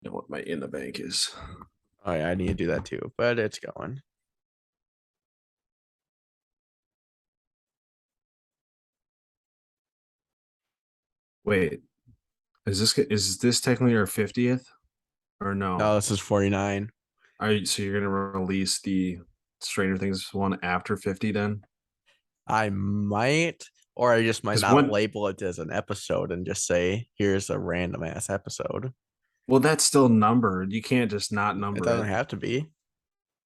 know what my in the bank is. Oh yeah, I need to do that too, but it's going. Wait, is this technically our 50th or No, no? this is 49. So you're gonna release the Stranger Things one after 50 then? I might, or I just might Because not one, label it as an episode and just say, here's a random ass episode. well, that's still numbered. You can't just not It number doesn't it, have to be.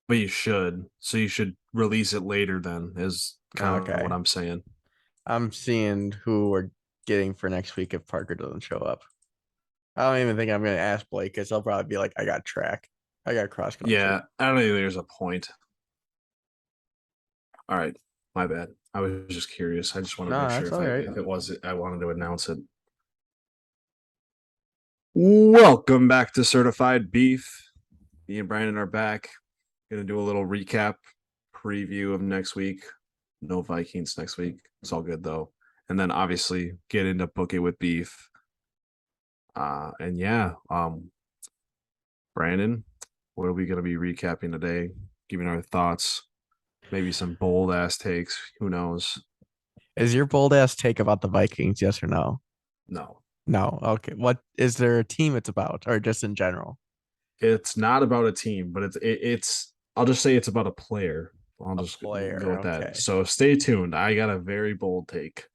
but you should. So you should release it later then, is kind of what Okay. I'm saying. I'm seeing who we're getting for next week if Parker doesn't show up. I don't even think I'm going to ask Blake because he'll probably be like, I got track. I got cross country. Yeah, I don't think there's a point. All right, my bad. I was just curious. I just want to No, make sure that's if all I right. if it was I wanted to announce it. Welcome back to Certified Beef. Me and Brandon are back. Gonna do a little recap preview of next week. No Vikings next week. It's all good though. And then obviously get into Book It with Beef. And yeah, Brandon, what are we gonna be recapping today? Giving our thoughts, maybe some bold ass takes. Who knows? Is your bold ass take about the Vikings? Yes or no? No. No. Okay. What is there a team it's about or just in general? It's not about a team, but it's I'll just say it's about a player. I'll A just go player. with that. Okay. So stay tuned. I got a very bold take.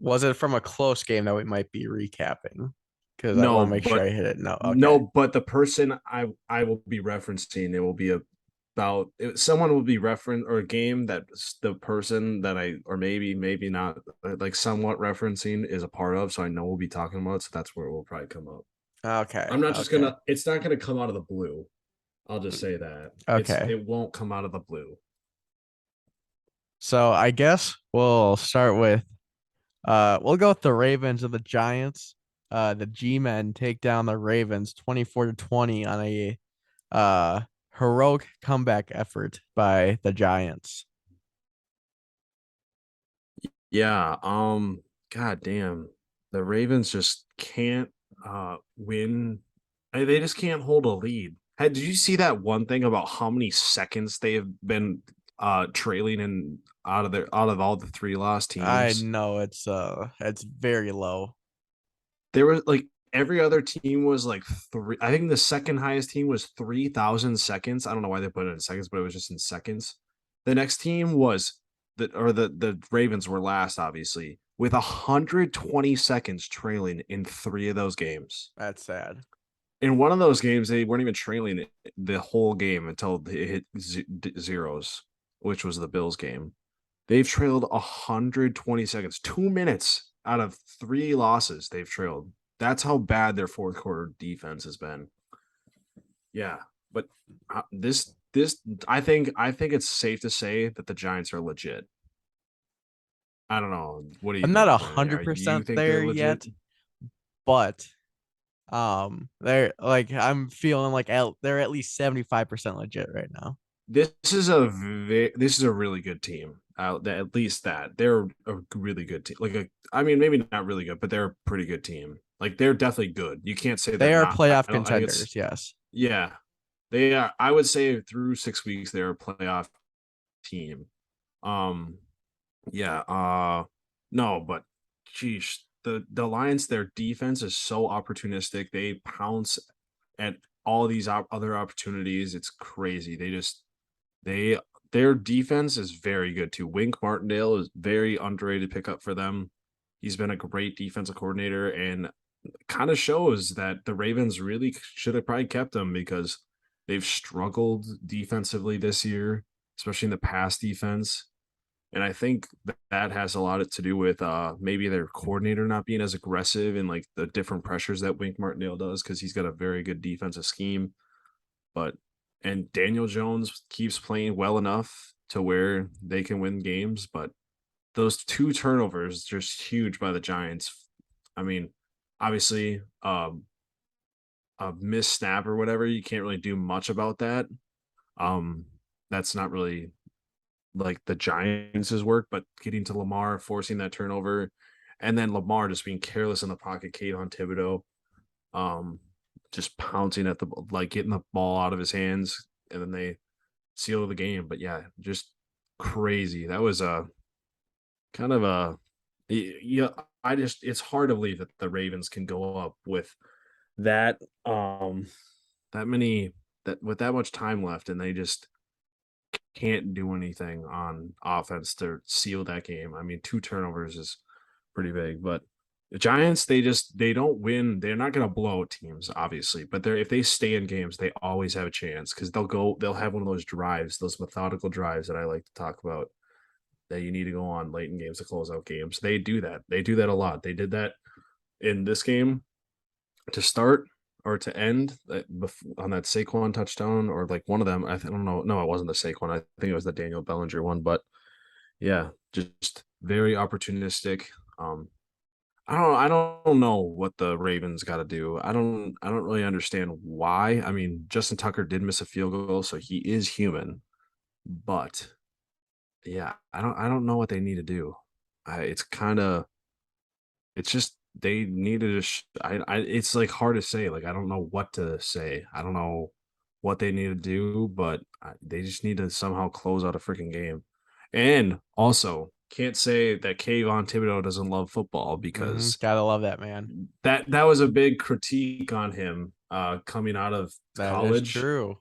Was it from a close game that we might be recapping? Because I want No, to make sure but I hit it. No. Okay. no, but the person I will be referencing, it will be about someone will be reference or a game that the person that I or maybe not like somewhat referencing is a part of, so I know we'll be talking about. So that's where it will probably come up. Okay. I'm not just Okay. gonna. It's not gonna come out of the blue. I'll just say that Okay. it won't come out of the blue. So I guess we'll start with we'll go with the Ravens and the Giants. The G-men take down the Ravens 24-20 on a heroic comeback effort by the Giants. Yeah. God damn. The Ravens just can't win. They just can't hold a lead. Hey, did you see that one thing about how many seconds they have been trailing in out of all the three lost I teams? know it's very low. There was like every other team was like three. I think the second highest team was 3,000 seconds. I don't know why they put it in seconds, but it was just in seconds. The next team was the Ravens were last, obviously, with 120 seconds trailing in three of those games. That's sad. In one of those games, they weren't even trailing the whole game until they hit zeros, which was the Bills game. They've trailed 120 seconds, 2 minutes out of three losses they've trailed. That's how bad their fourth quarter defense has been. Yeah, but this I think it's safe to say that the Giants are legit. I don't know. What do you I'm not think, a Brandon? hundred Are you percent think they're there legit? yet, but they're like I'm feeling like they're at least 75% legit right now. This is a really good team. At least that they're a really good team. I mean, maybe not really good, but they're a pretty good team. Like they're definitely good. You can't say They they're are not. playoff I don't. I think it's contenders, yes. yeah. They are. I would say through 6 weeks they're a playoff team. Um. Yeah. No, but geez, the Lions, their defense is so opportunistic. They pounce at all these other opportunities. It's crazy. They their defense is very good too. Wink Martindale is very underrated pickup for them. He's been a great defensive coordinator and kind of shows that the Ravens really should have probably kept him because they've struggled defensively this year, especially in the pass defense. And I think that has a lot to do with maybe their coordinator not being as aggressive in like the different pressures that Wink Martindale does because he's got a very good defensive scheme. But and Daniel Jones keeps playing well enough to where they can win games, but those two turnovers just huge by the Giants. I mean, obviously, a missed snap or whatever, you can't really do much about that. Um, that's not really like the Giants' work, but getting to Lamar, forcing that turnover, and then Lamar just being careless in the pocket, Kayvon Thibodeaux. Um, just pouncing at the like getting the ball out of his hands, and then they seal the game. But yeah, just crazy. That was a kind of a yeah. I just it's hard to believe that the Ravens can go up with that that many that with that much time left, and they just can't do anything on offense to seal that game. I mean, 2 turnovers is pretty big, but the Giants, they don't win. They're not going to blow out teams, obviously, but they're if they stay in games, they always have a chance because they'll have one of those drives, those methodical drives that I like to talk about that you need to go on late in games to close out games. They do that. They do that a lot. They did that in this game to start or to end on that Saquon touchdown or like one of them. I don't know. No, it wasn't the Saquon. I think it was the Daniel Bellinger one. But yeah, just very opportunistic. Um, I don't know what the Ravens got to do. I don't really understand why. I mean, Justin Tucker did miss a field goal, so he is human. But yeah, I don't know what they need to do. It's kind of it's just they need to just it's like hard to say. Like I don't know what to say. I don't know what they need to do, but they just need to somehow close out a freaking game. And also, can't say that Kayvon Thibodeau doesn't love football because Gotta love that man. that was a big critique on him coming out of That is college. true.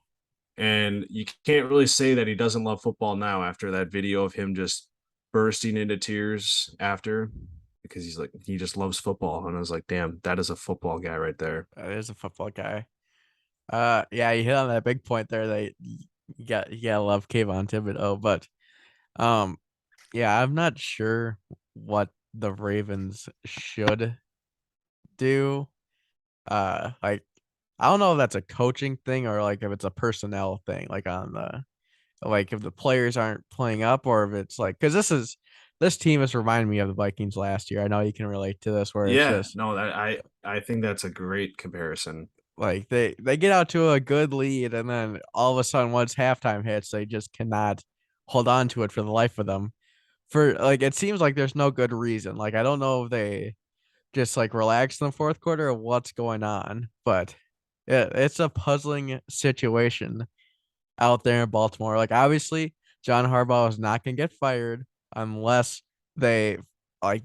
And you can't really say that he doesn't love football now after that video of him just bursting into tears after because he's like he just loves football. And I was like, damn, that is a football guy right there. That is a football guy. Yeah, you hit on that big point there. That you gotta love Kayvon Thibodeau, but um, yeah, I'm not sure what the Ravens should do. Like I don't know if that's a coaching thing or like if it's a personnel thing, like on the like if the players aren't playing up or if it's like because this team has reminded me of the Vikings last year. I know you can relate to this where it's Yeah, just no, that I think that's a great comparison. like they get out to a good lead and then all of a sudden once halftime hits, they just cannot hold on to it for the life of them. For like it seems like there's no good reason. Like I don't know if they just like relax in the fourth quarter or what's going on, but it's a puzzling situation out there in Baltimore. Like obviously, John Harbaugh is not gonna get fired unless they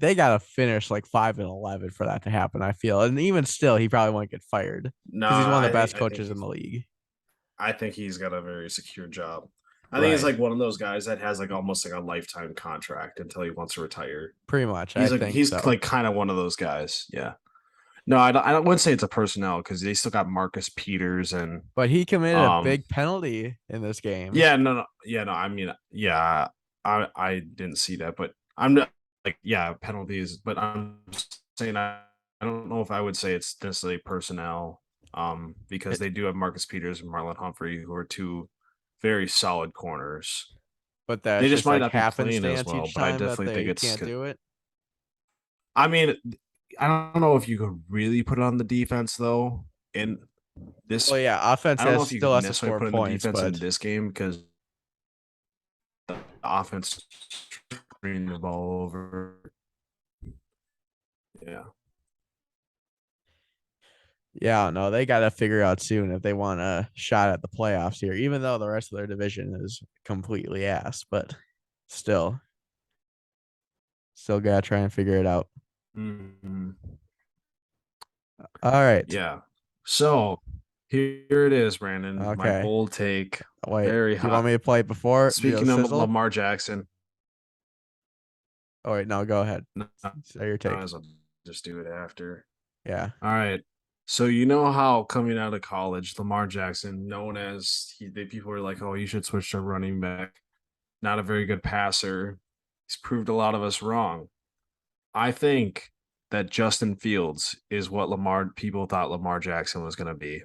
they gotta finish like 5-11 for that to happen. I feel, and even still, he probably won't get fired No, because he's one of the best I think coaches in the league. I think he's got a very secure job. I think he's Right, like one of those guys that has like almost like a lifetime contract until he wants to retire. pretty much. I think He's so. like kind of one of those guys. Yeah. No, I don't wouldn't say it's a personnel because they still got Marcus Peters and But he committed a um big penalty in this game. yeah no I mean yeah I didn't see that but I'm not like yeah penalties but I'm saying I don't know if I would say it's necessarily personnel because It, they do have Marcus Peters and Marlon Humphrey who are two very solid corners. but They that's just just might like not be playing as happenstance well, each but I time that definitely think they it's can't do it. I mean I don't know if you could really put it on the defense though in Well, this yeah, offense I don't know has if you still could has to necessarily score put in the points, defense in but this game because the offense turning the ball over. Yeah. yeah, no, they got to figure out soon if they want a shot at the playoffs here, even though the rest of their division is completely ass, but still, still got to try and figure it out. Mhm. All right. Yeah. So here it is, Brandon. My Okay. bold take. Wait, Very do you want hot. me to play it before? Do a Speaking of sizzle? Lamar Jackson, Oh, wait, no, go ahead. no, Say your take. I'll just do it after. Yeah. All right. So you know how coming out of college, Lamar Jackson, known as people are like, oh, you should switch to running back. Not a very good passer. He's proved a lot of us wrong. I think that Justin Fields is what Lamar people thought Lamar Jackson was going to be.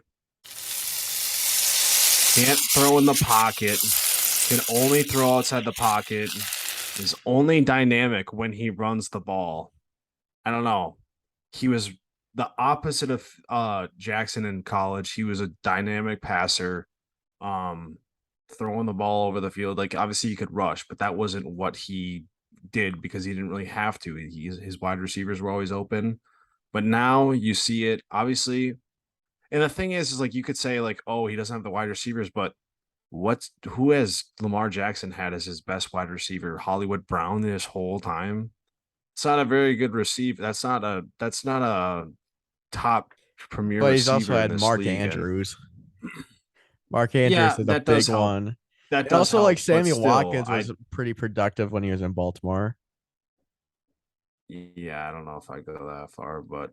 Can't throw in the pocket, can only throw outside the pocket, is only dynamic when he runs the ball. I don't know. He was the opposite of Jackson in college. He was a dynamic passer, um, throwing the ball over the field. Like obviously he could rush, but that wasn't what he did because he didn't really have to. His wide receivers were always open. But now you see it. Obviously, And the thing is like you could say like, oh, he doesn't have the wide receivers, but who has Lamar Jackson had as his best wide receiver? Hollywood Brown this whole time. It's not a very good receiver. That's not a top premier But he's also receiver in had this Mark league. And Andrews. Mark Andrews yeah, is a that does big help. one. That And does also like help. But Sammy still, Watkins was pretty productive when he was in Baltimore. yeah, I don't know if I go that far, but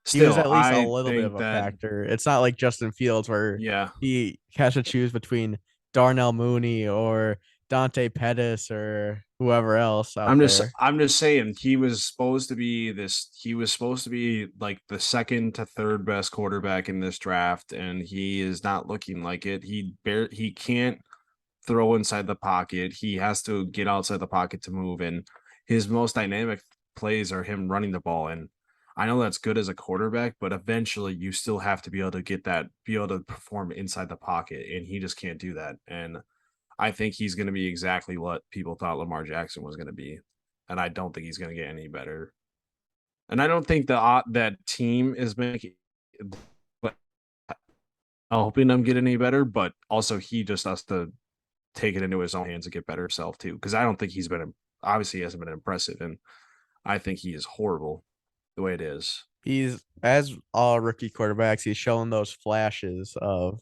He was still, at least a I little bit of think a that factor. It's not like Justin Fields where yeah, he has to choose between Darnell Mooney or Dante Pettis or whoever else out there. I'm just saying he was supposed to be like the second to third best quarterback in this draft, and he is not looking like it. He can't throw inside the pocket. He has to get outside the pocket to move, and his most dynamic plays are him running the ball. And I know that's good as a quarterback, but eventually you still have to be able to be able to perform inside the pocket, and he just can't do that. And I think he's going to be exactly what people thought Lamar Jackson was going to be, and I don't think he's going to get any better. And I don't think that team is making helping them get any better, but also he just has to take it into his own hands and get better himself too. Because I don't think he's been obviously he hasn't been impressive, and I think he is horrible the way it is. He's as all rookie quarterbacks, he's showing those flashes of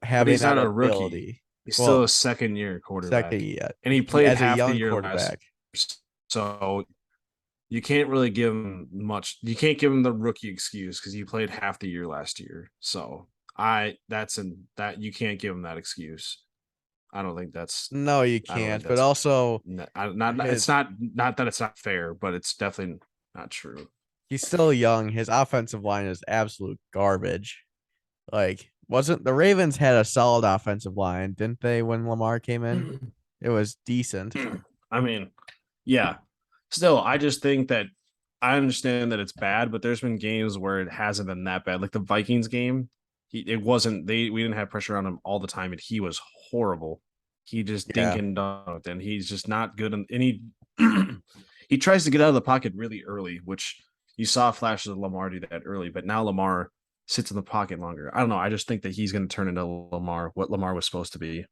But having he's that not a rookie. ability. He's still Well, a second year second, quarterback, yeah, and he played as a half the young year last quarterback. year. So you can't really give him much. You can't give him the rookie excuse because he played half the year last year. So that you can't give him that excuse. I don't think that's No, you I don't think can't. But that's also not it's his not that it's not fair, but it's definitely not true. he's still young. His offensive line is absolute garbage. Like, wasn't the Ravens had a solid offensive line, didn't they, when Lamar came in? It was decent. I mean, yeah. Still, I just think that I understand that it's bad, but there's been games where it hasn't been that bad. Like the Vikings game, it wasn't we didn't have pressure on him all the time, and he was horrible. He just dink Yeah. and dunked, and he's just not good. And he he tries to get out of the pocket really early, which you saw flashes of Lamar do that early, but now Lamar sits in the pocket longer. I don't know. I just think that he's going to turn into Lamar, what Lamar was supposed to be.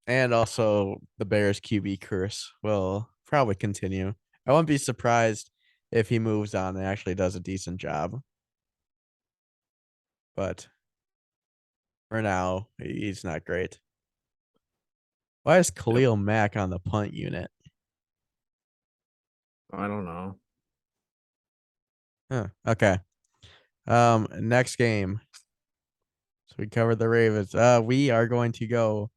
And also the Bears QB curse will probably continue. I wouldn't be surprised if he moves on and actually does a decent job. But for now, he's not great. Why is Yep. Khalil Mack on the punt unit? I don't know. Huh. Okay. Next game. So we covered the Ravens. We are going to go.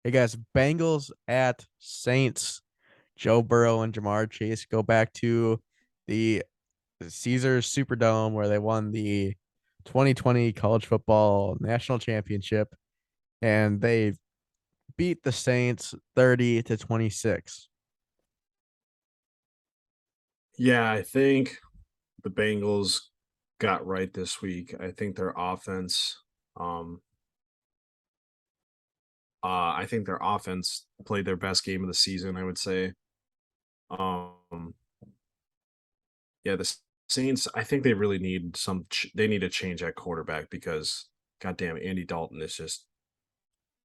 Hey guys, Bengals at Saints. Joe Burrow and Jamar Chase go back to the Caesars Superdome where they won the 2020 college football national championship, and they beat the Saints 30-26. Yeah, I think the Bengals got right this week. I think their offense, um, I think their offense played their best game of the season. I would say, um, yeah, the Saints. I think they really need they need to change at quarterback because, goddamn, Andy Dalton is just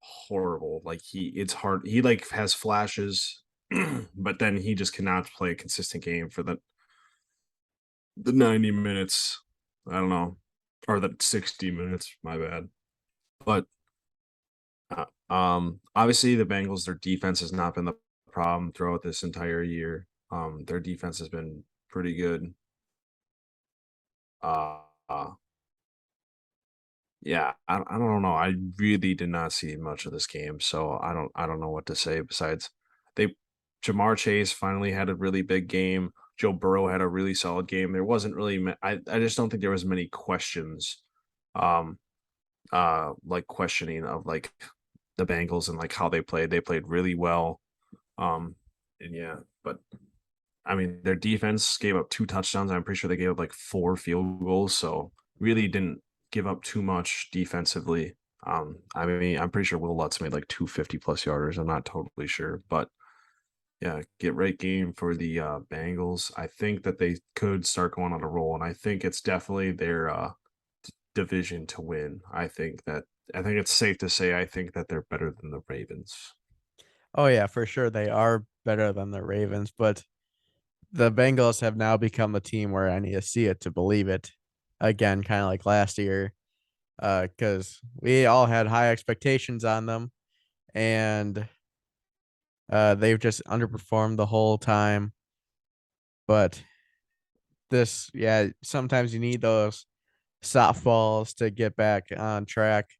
horrible. Like it's hard. He like has flashes, but then he just cannot play a consistent game for the 90 minutes. I don't know, or the 60 minutes. My bad. But obviously the Bengals, their defense has not been the problem throughout this entire year. Their defense has been pretty good. Uh, uh yeah, I don't know. I really did not see much of this game, so I don't know what to say besides they Jamar Chase finally had a really big game. Joe Burrow had a really solid game. There wasn't really I just don't think there was many questions um like questioning of like the Bengals and like how they played. They played really well. And yeah, but I mean their defense gave up 2 touchdowns. I'm pretty sure they gave up like 4 field goals, so really didn't give up too much defensively. I mean, I'm pretty sure Will Lutz made like 250 plus yarders. I'm not totally sure, but yeah, get right game for the Bengals. I think that they could start going on a roll, and I think it's definitely their division to win. I think it's safe to say I think that they're better than the Ravens. Oh yeah, for sure they are better than the Ravens, but the Bengals have now become a team where I need to see it to believe it. Again, kind of like last year, because we all had high expectations on them, and they've just underperformed the whole time. But this, yeah, sometimes you need those softballs to get back on track,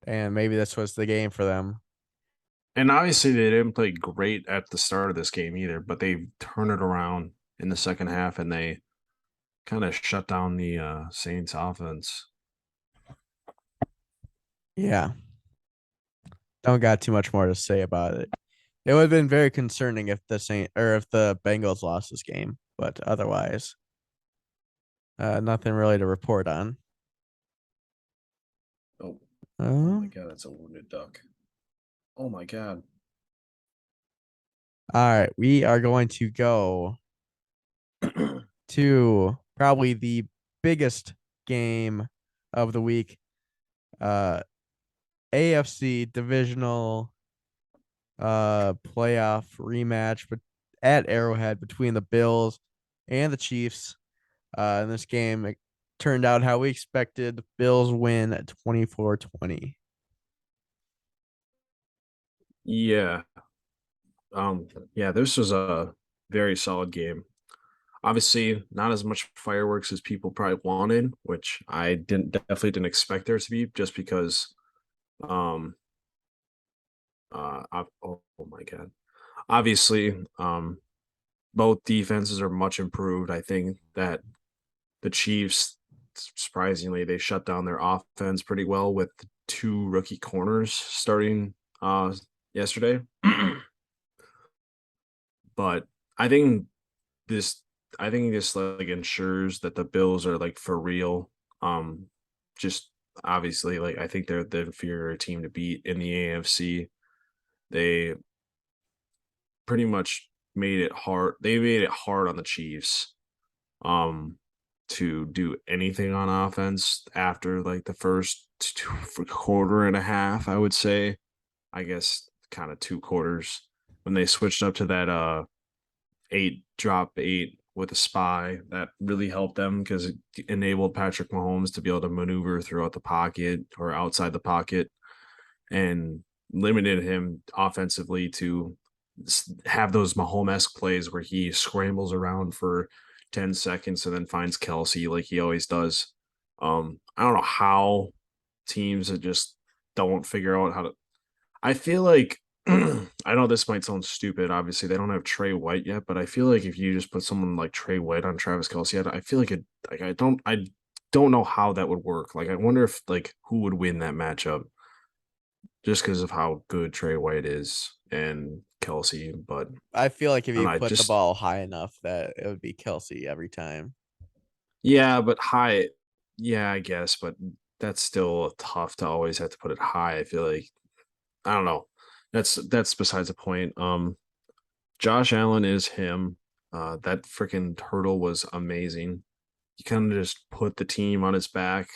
and maybe this was the game for them. And obviously, they didn't play great at the start of this game either, but they turned it around in the second half and they kind of shut down the Saints offense. Yeah, don't got too much more to say about it. It would have been very concerning if the Saint or if the Bengals lost this game, but otherwise, nothing really to report on. Oh, oh my Um, God, that's a wounded duck. Oh my God. all right, we are going to go to probably the biggest game of the week. Uh, AFC divisional playoff rematch, but at Arrowhead between the Bills and the Chiefs. In this game, it turned out how we expected. The Bills win at 24-20. Yeah. Yeah, this was a very solid game. Obviously, not as much fireworks as people probably wanted, which I definitely didn't expect there to be just because um oh my God. Obviously, both defenses are much improved. I think that the Chiefs, surprisingly, they shut down their offense pretty well with two rookie corners starting yesterday. But I think this I think this like ensures that the Bills are like for real. Um just obviously like I think they're the inferior team to beat in the AFC. They pretty much made it hard. They made it hard on the Chiefs um to do anything on offense after like the first quarter and a half, I would say. I guess kind of two quarters when they switched up to that 8 drop 8 with a spy that really helped them because it enabled Patrick Mahomes to be able to maneuver throughout the pocket or outside the pocket and limited him offensively to have those Mahomes-esque plays where he scrambles around for 10 seconds and then finds Kelsey like he always does. I don't know how teams that just don't figure out how to. I feel like I know this might sound stupid. Obviously, they don't have Trey White yet, but I feel like if you just put someone like Trey White on Travis Kelsey, I feel like it. Like I don't know how that would work. Like I wonder if like who would win that matchup just because of how good Trey White is and Kelsey. But I feel like if I don't you know. I put the just ball high enough, that it would be Kelsey every time. yeah, but high. Yeah, I guess, but that's still tough to always have to put it high. I feel like I don't know. That's besides the point. Josh Allen is him. That freaking turtle was amazing. He kind of just put the team on his back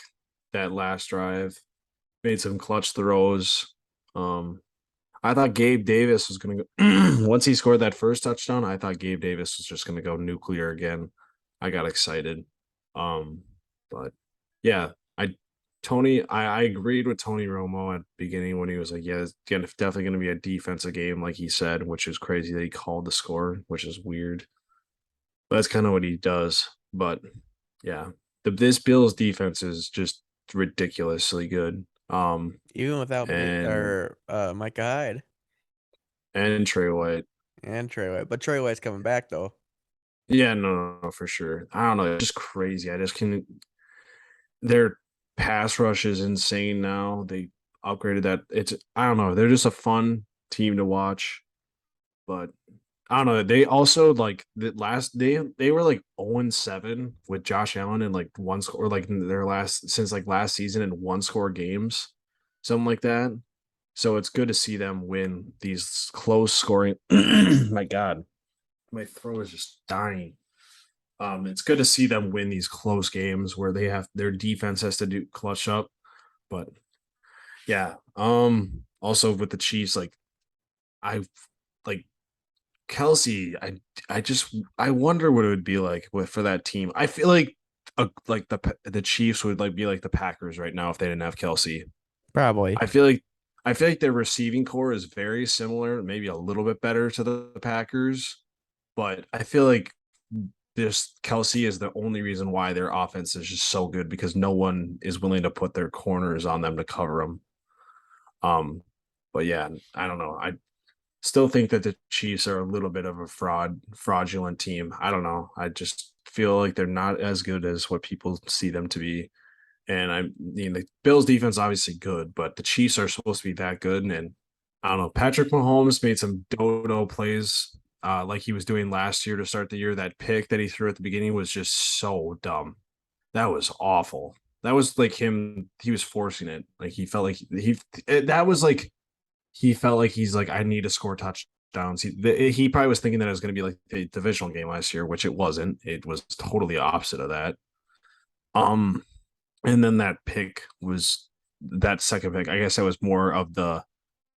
that last drive, made some clutch throws. Um, I thought Gabe Davis was going to go, once he scored that first touchdown, I thought Gabe Davis was just going to go nuclear again. I got excited. Um, but yeah, I agreed with Tony Romo at the beginning when he was like, yeah, it's definitely going to be a defensive game, like he said, which is crazy that he called the score, which is weird. But that's kind of what he does. But yeah, this Bills defense is just ridiculously good. Even without And Micah Hyde Trey White. and Trey White. But Trey White's coming back though. Yeah, no, for sure. I don't know. It's just crazy. I just can. Their pass rush is insane now. They upgraded that. It's I don't know. They're just a fun team to watch. But I don't know. They also like the last they were like 0-7 with Josh Allen in like one score, or like in their last since like last season in one score games, something like that. So it's good to see them win these close scoring. My God, my throat is just dying. It's good to see them win these close games where they have their defense has to do clutch up. But yeah, also with the Chiefs, like I like Kelsey, I wonder what it would be like for that team. I feel like like the Chiefs would like be like the Packers right now if they didn't have Kelsey. Probably. I feel like I feel like their receiving core is very similar, maybe a little bit better to the Packers, but I feel like this Kelsey is the only reason why their offense is just so good because no one is willing to put their corners on them to cover them. Um, but yeah, I don't know. I still think that the Chiefs are a little bit of a fraudulent team. I don't know. I just feel like they're not as good as what people see them to be. And I mean, the Bills defense obviously good, but the Chiefs are supposed to be that good. And I don't know. Patrick Mahomes made some dodo plays like he was doing last year to start the year. That pick that he threw at the beginning was just so dumb. That was awful. That was like him. He was forcing it. Like he felt like that was like he felt like he's like, I need to score touchdowns. He probably was thinking that it was going to be like the divisional game last year, which it wasn't. It was totally opposite of that. Um, and then that pick was that second pick. I guess that was more of the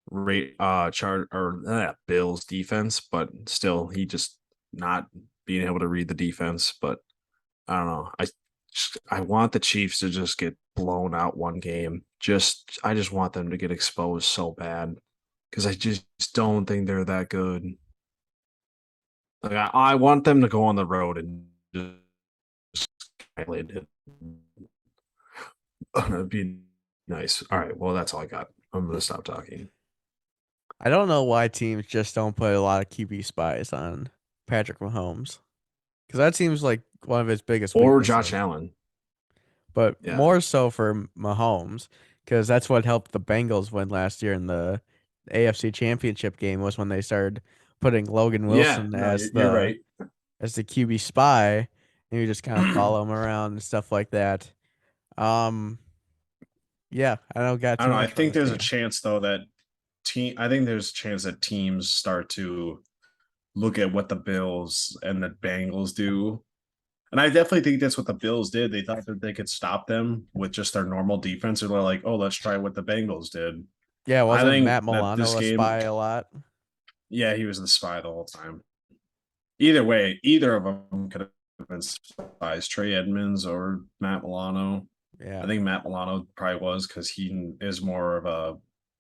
rate chart or Bills defense, but still, he just not being able to read the defense. But I don't know. I want the Chiefs to just get blown out one game. I just want them to get exposed so bad because I just don't think they're that good. Like I want them to go on the road and just annihilate it. That'd be nice. All right. Well, that's all I got. I'm gonna stop talking. I don't know why teams just don't put a lot of QB spies on Patrick Mahomes because that seems like one of his biggest Or Josh weaknesses. Allen. But Yeah. more so for Mahomes because that's what helped the Bengals win last year in the AFC Championship game was when they started putting Logan Yeah. Wilson No, you're right. as the QB spy and you just kind of follow him around and stuff like that. Um, yeah, I don't got I too don't know. I much on think this there's a game. chance though that I think there's a chance that teams start to look at what the Bills and the Bengals do. And I definitely think that's what the Bills did. They thought that they could stop them with just their normal defense. And they're like, oh, let's try what the Bengals did. Yeah, I wasn't think Matt that this Milano a game, spy a lot? yeah, he was the spy the whole time. Either way, either of them could have been spies, Trey Edmonds or Matt Milano. I Yeah. think Matt Milano probably was because he is more of a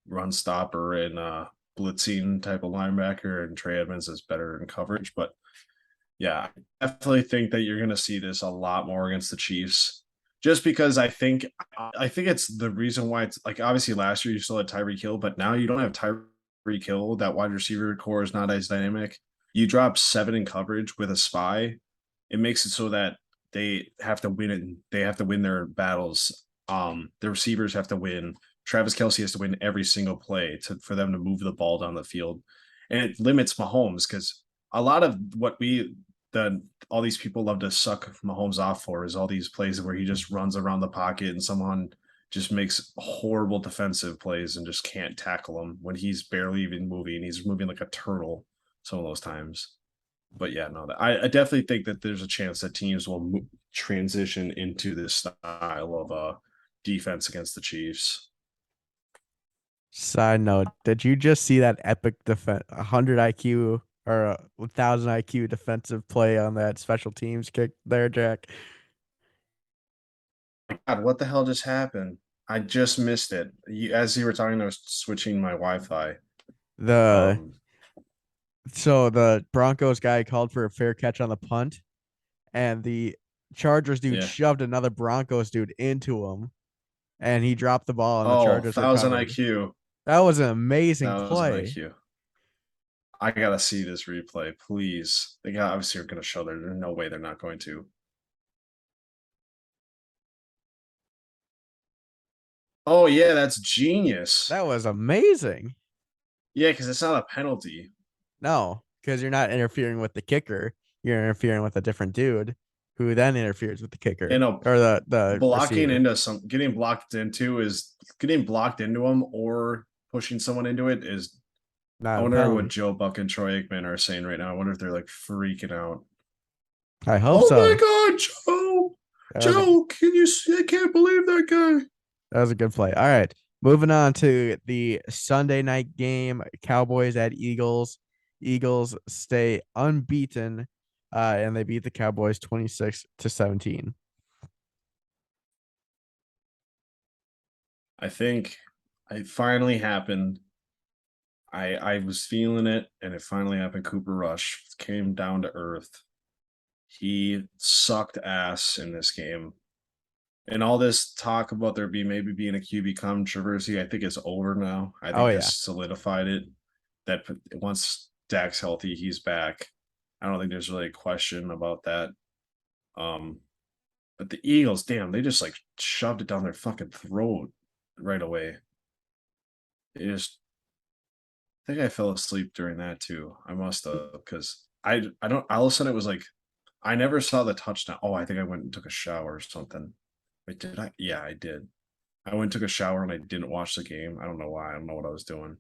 run stopper and blitzing type of linebacker, and Trey Edmonds is better in coverage. But yeah, I definitely think that you're going to see this a lot more against the Chiefs, just because I think it's the reason why it's like obviously last year you still had Tyreek Hill, but now you don't have Tyreek Hill. That wide receiver core is not as dynamic. You drop 7 in coverage with a spy, it makes it so that they have to win it. They have to win their battles. The receivers have to win. Travis Kelsey has to win every single play for them to move the ball down the field, and it limits Mahomes because a lot of what all these people love to suck Mahomes off for is all these plays where he just runs around the pocket and someone just makes horrible defensive plays and just can't tackle him when he's barely even moving. He's moving like a turtle some of those times. But yeah, no, I definitely think that there's a chance that teams will transition into this style of defense against the Chiefs. Side note, did you just see that epic 100 IQ or 1000 IQ defensive play on that special teams kick there, Jack? God, what the hell just happened? I just missed it. As you were talking, I was switching my Wi-Fi. The Um, So the Broncos guy called for a fair catch on the punt, and the Chargers dude yeah. shoved another Broncos dude into him, and he dropped the ball, and the Oh, Chargers 1000 recovered. IQ. That was an amazing 1000 play. IQ. I gotta see this replay, please. They obviously are gonna show there. There's no way they're not going to. Oh yeah, that's genius. That was amazing. Yeah, because it's not a penalty. No, because you're not interfering with the kicker. You're interfering with a different dude who then interferes with the kicker You know, or the blocking receiver. into getting blocked into is getting blocked into them or pushing someone into it is. Not I a wonder what penalty. Joe Buck and Troy Aikman are saying right now. I wonder if they're like freaking out. I hope Oh so. my God, Joe! That was a- Joe, can you see? I can't believe that guy. That was a good play. All right. Moving on to the Sunday night game, Cowboys at Eagles. Eagles stay unbeaten, and they beat the Cowboys 26-17. I think it finally happened. I was feeling it, and it finally happened. Cooper Rush came down to earth. He sucked ass in this game. And all this talk about there maybe being a QB controversy, I think it's over now. I Oh, think yeah. this solidified it. That once Dak's healthy, he's back. I don't think there's really a question about that. But the Eagles, damn, they just like shoved it down their fucking throat right away. It just, I think I fell asleep during that too. I must have, because I don't, all of a sudden it was like I never saw the touchdown. Oh, I think I went and took a shower or something. Wait, did I? Yeah, I did. I went and took a shower and I didn't watch the game. I don't know why. I don't know what I was doing.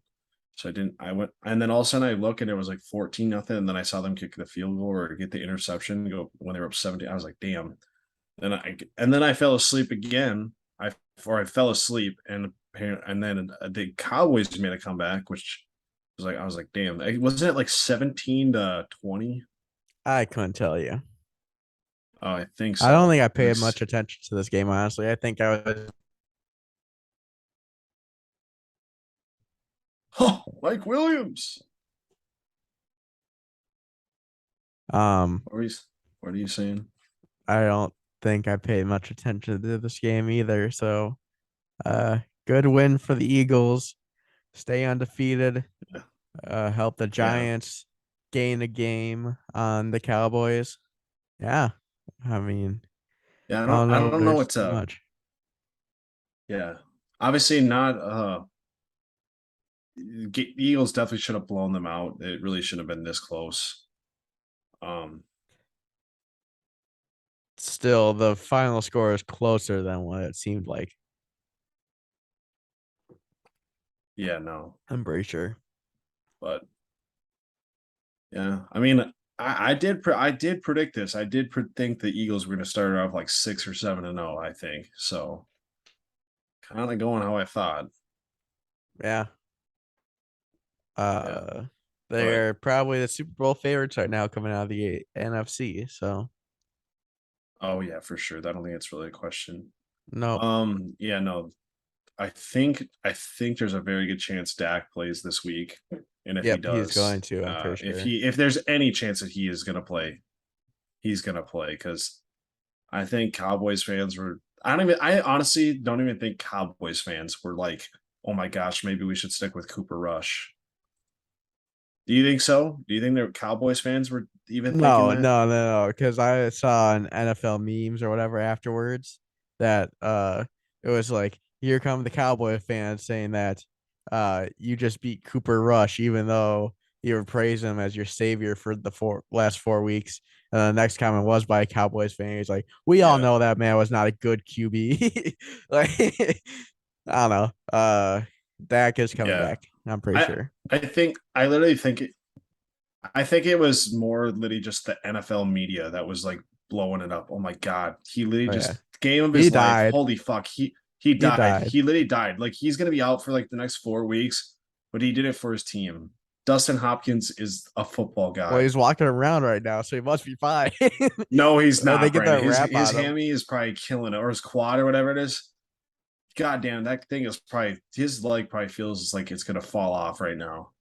So I didn't. I went, and then all of a sudden I look and it was like 14-0, and then I saw them kick the field goal or get the interception. Go when they were up 70. I was like, damn. And then I fell asleep again. I fell asleep, and then the Cowboys made a comeback, which was like, I was like, damn. Wasn't it like 17-20? I couldn't tell you. Oh, I think so. I don't think I paid Like, much attention to this game, honestly. I think I was oh, Mike Williams. What are you saying? I don't think I paid much attention to this game either. So good win for the Eagles. Stay undefeated. Help the Giants gain a game on the Cowboys. Yeah. I mean, Yeah, I I don't don't know know there's what's too much. Yeah, obviously not. Eagles definitely should have blown them out. It really shouldn't have been this close. Still, the final score is closer than what it seemed like. Yeah, no, I'm pretty sure. but yeah, I mean, I did predict this. I did think the Eagles were going to start off like 6 or 7-0. I think so. Kind of going how I thought. Yeah. Yeah, They're probably the Super Bowl favorites right now coming out of the NFC. So oh yeah, for sure. I don't think it's really a question. no. Yeah, no. I think there's a very good chance Dak plays this week, and if he Yep, he's does, going to. I'm pretty sure. if there's any chance that he is gonna play, he's gonna play because I think Cowboys fans were. I honestly don't even think Cowboys fans were like, oh my gosh, maybe we should stick with Cooper Rush. Do you think so? Do you think the Cowboys fans were even thinking that? No. Because I saw an NFL memes or whatever afterwards that it was like, here come the Cowboy fans saying that you just beat Cooper Rush, even though you were praising him as your savior for the last 4 weeks. And the next comment was by a Cowboys fan. He's like, we all Yeah. know that man was not a good QB. Like I don't know. Dak is coming Yeah. back. I'm pretty sure. I literally think it was more literally just the NFL media that was like blowing it up. Oh my god, he literally Oh, just yeah. game of He his life. died. Holy fuck, he died. died. He literally died. Like he's gonna be out for like the next 4 weeks, but he did it for his team. Dustin Hopkins is a football guy. Well, he's walking around right now, so he must be fine. No, he's not. They get Brandon. that rap His on him. hammy is probably killing it, or his quad or whatever it is. God damn, that thing is probably his leg probably feels like it's gonna fall off right now.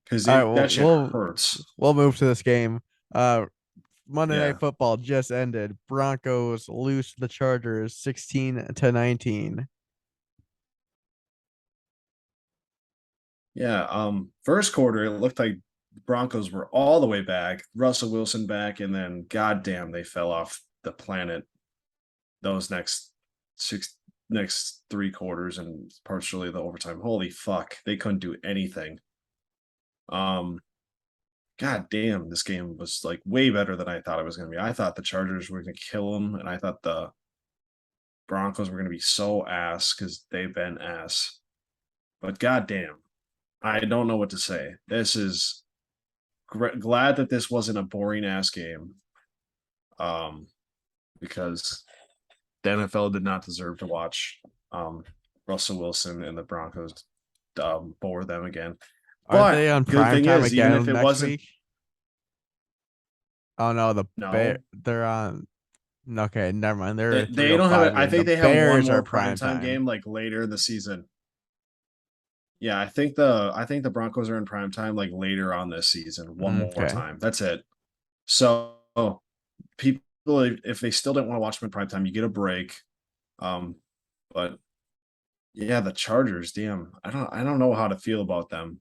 Because All right, that shit hurts. we'll move to this game. Monday Yeah. Night Football just ended. Broncos lose to the Chargers 16-19. Yeah. First quarter, it looked like the Broncos were all the way back, Russell Wilson back, and then goddamn, they fell off the planet those next 3 quarters and partially the overtime. Holy fuck, they couldn't do anything. God damn, this game was like way better than I thought it was gonna be. I thought the Chargers were gonna kill them, and I thought the Broncos were gonna be so ass because they've been ass. but goddamn, I don't know what to say. This is glad that this wasn't a boring ass game. Because the NFL did not deserve to watch Russell Wilson and the Broncos bore them again. Are But they on good prime thing time is, even if again it next wasn't, week? Oh no, no, they're on. Okay, never mind. They're a they don't have. 3:05 I game. The think they have one Bears more are prime primetime time. game like later in the season. Yeah, I think the Broncos are in prime time like later on this season. One more Okay. time. That's it. So people, if they still don't want to watch them in prime time, you get a break. But yeah, the Chargers, damn. I don't know how to feel about them.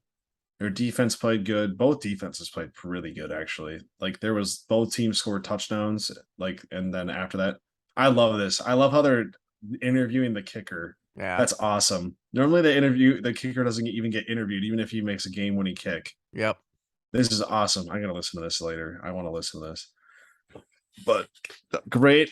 Their defense played good. Both defenses played really good, actually. Like there was both teams scored touchdowns, like, and then after that, I love this. I love how they're interviewing the kicker. Yeah. That's awesome. Normally the kicker doesn't even get interviewed, even if he makes a game winning kick. Yep. This is awesome. I'm gonna listen to this later. I want to listen to this. But great.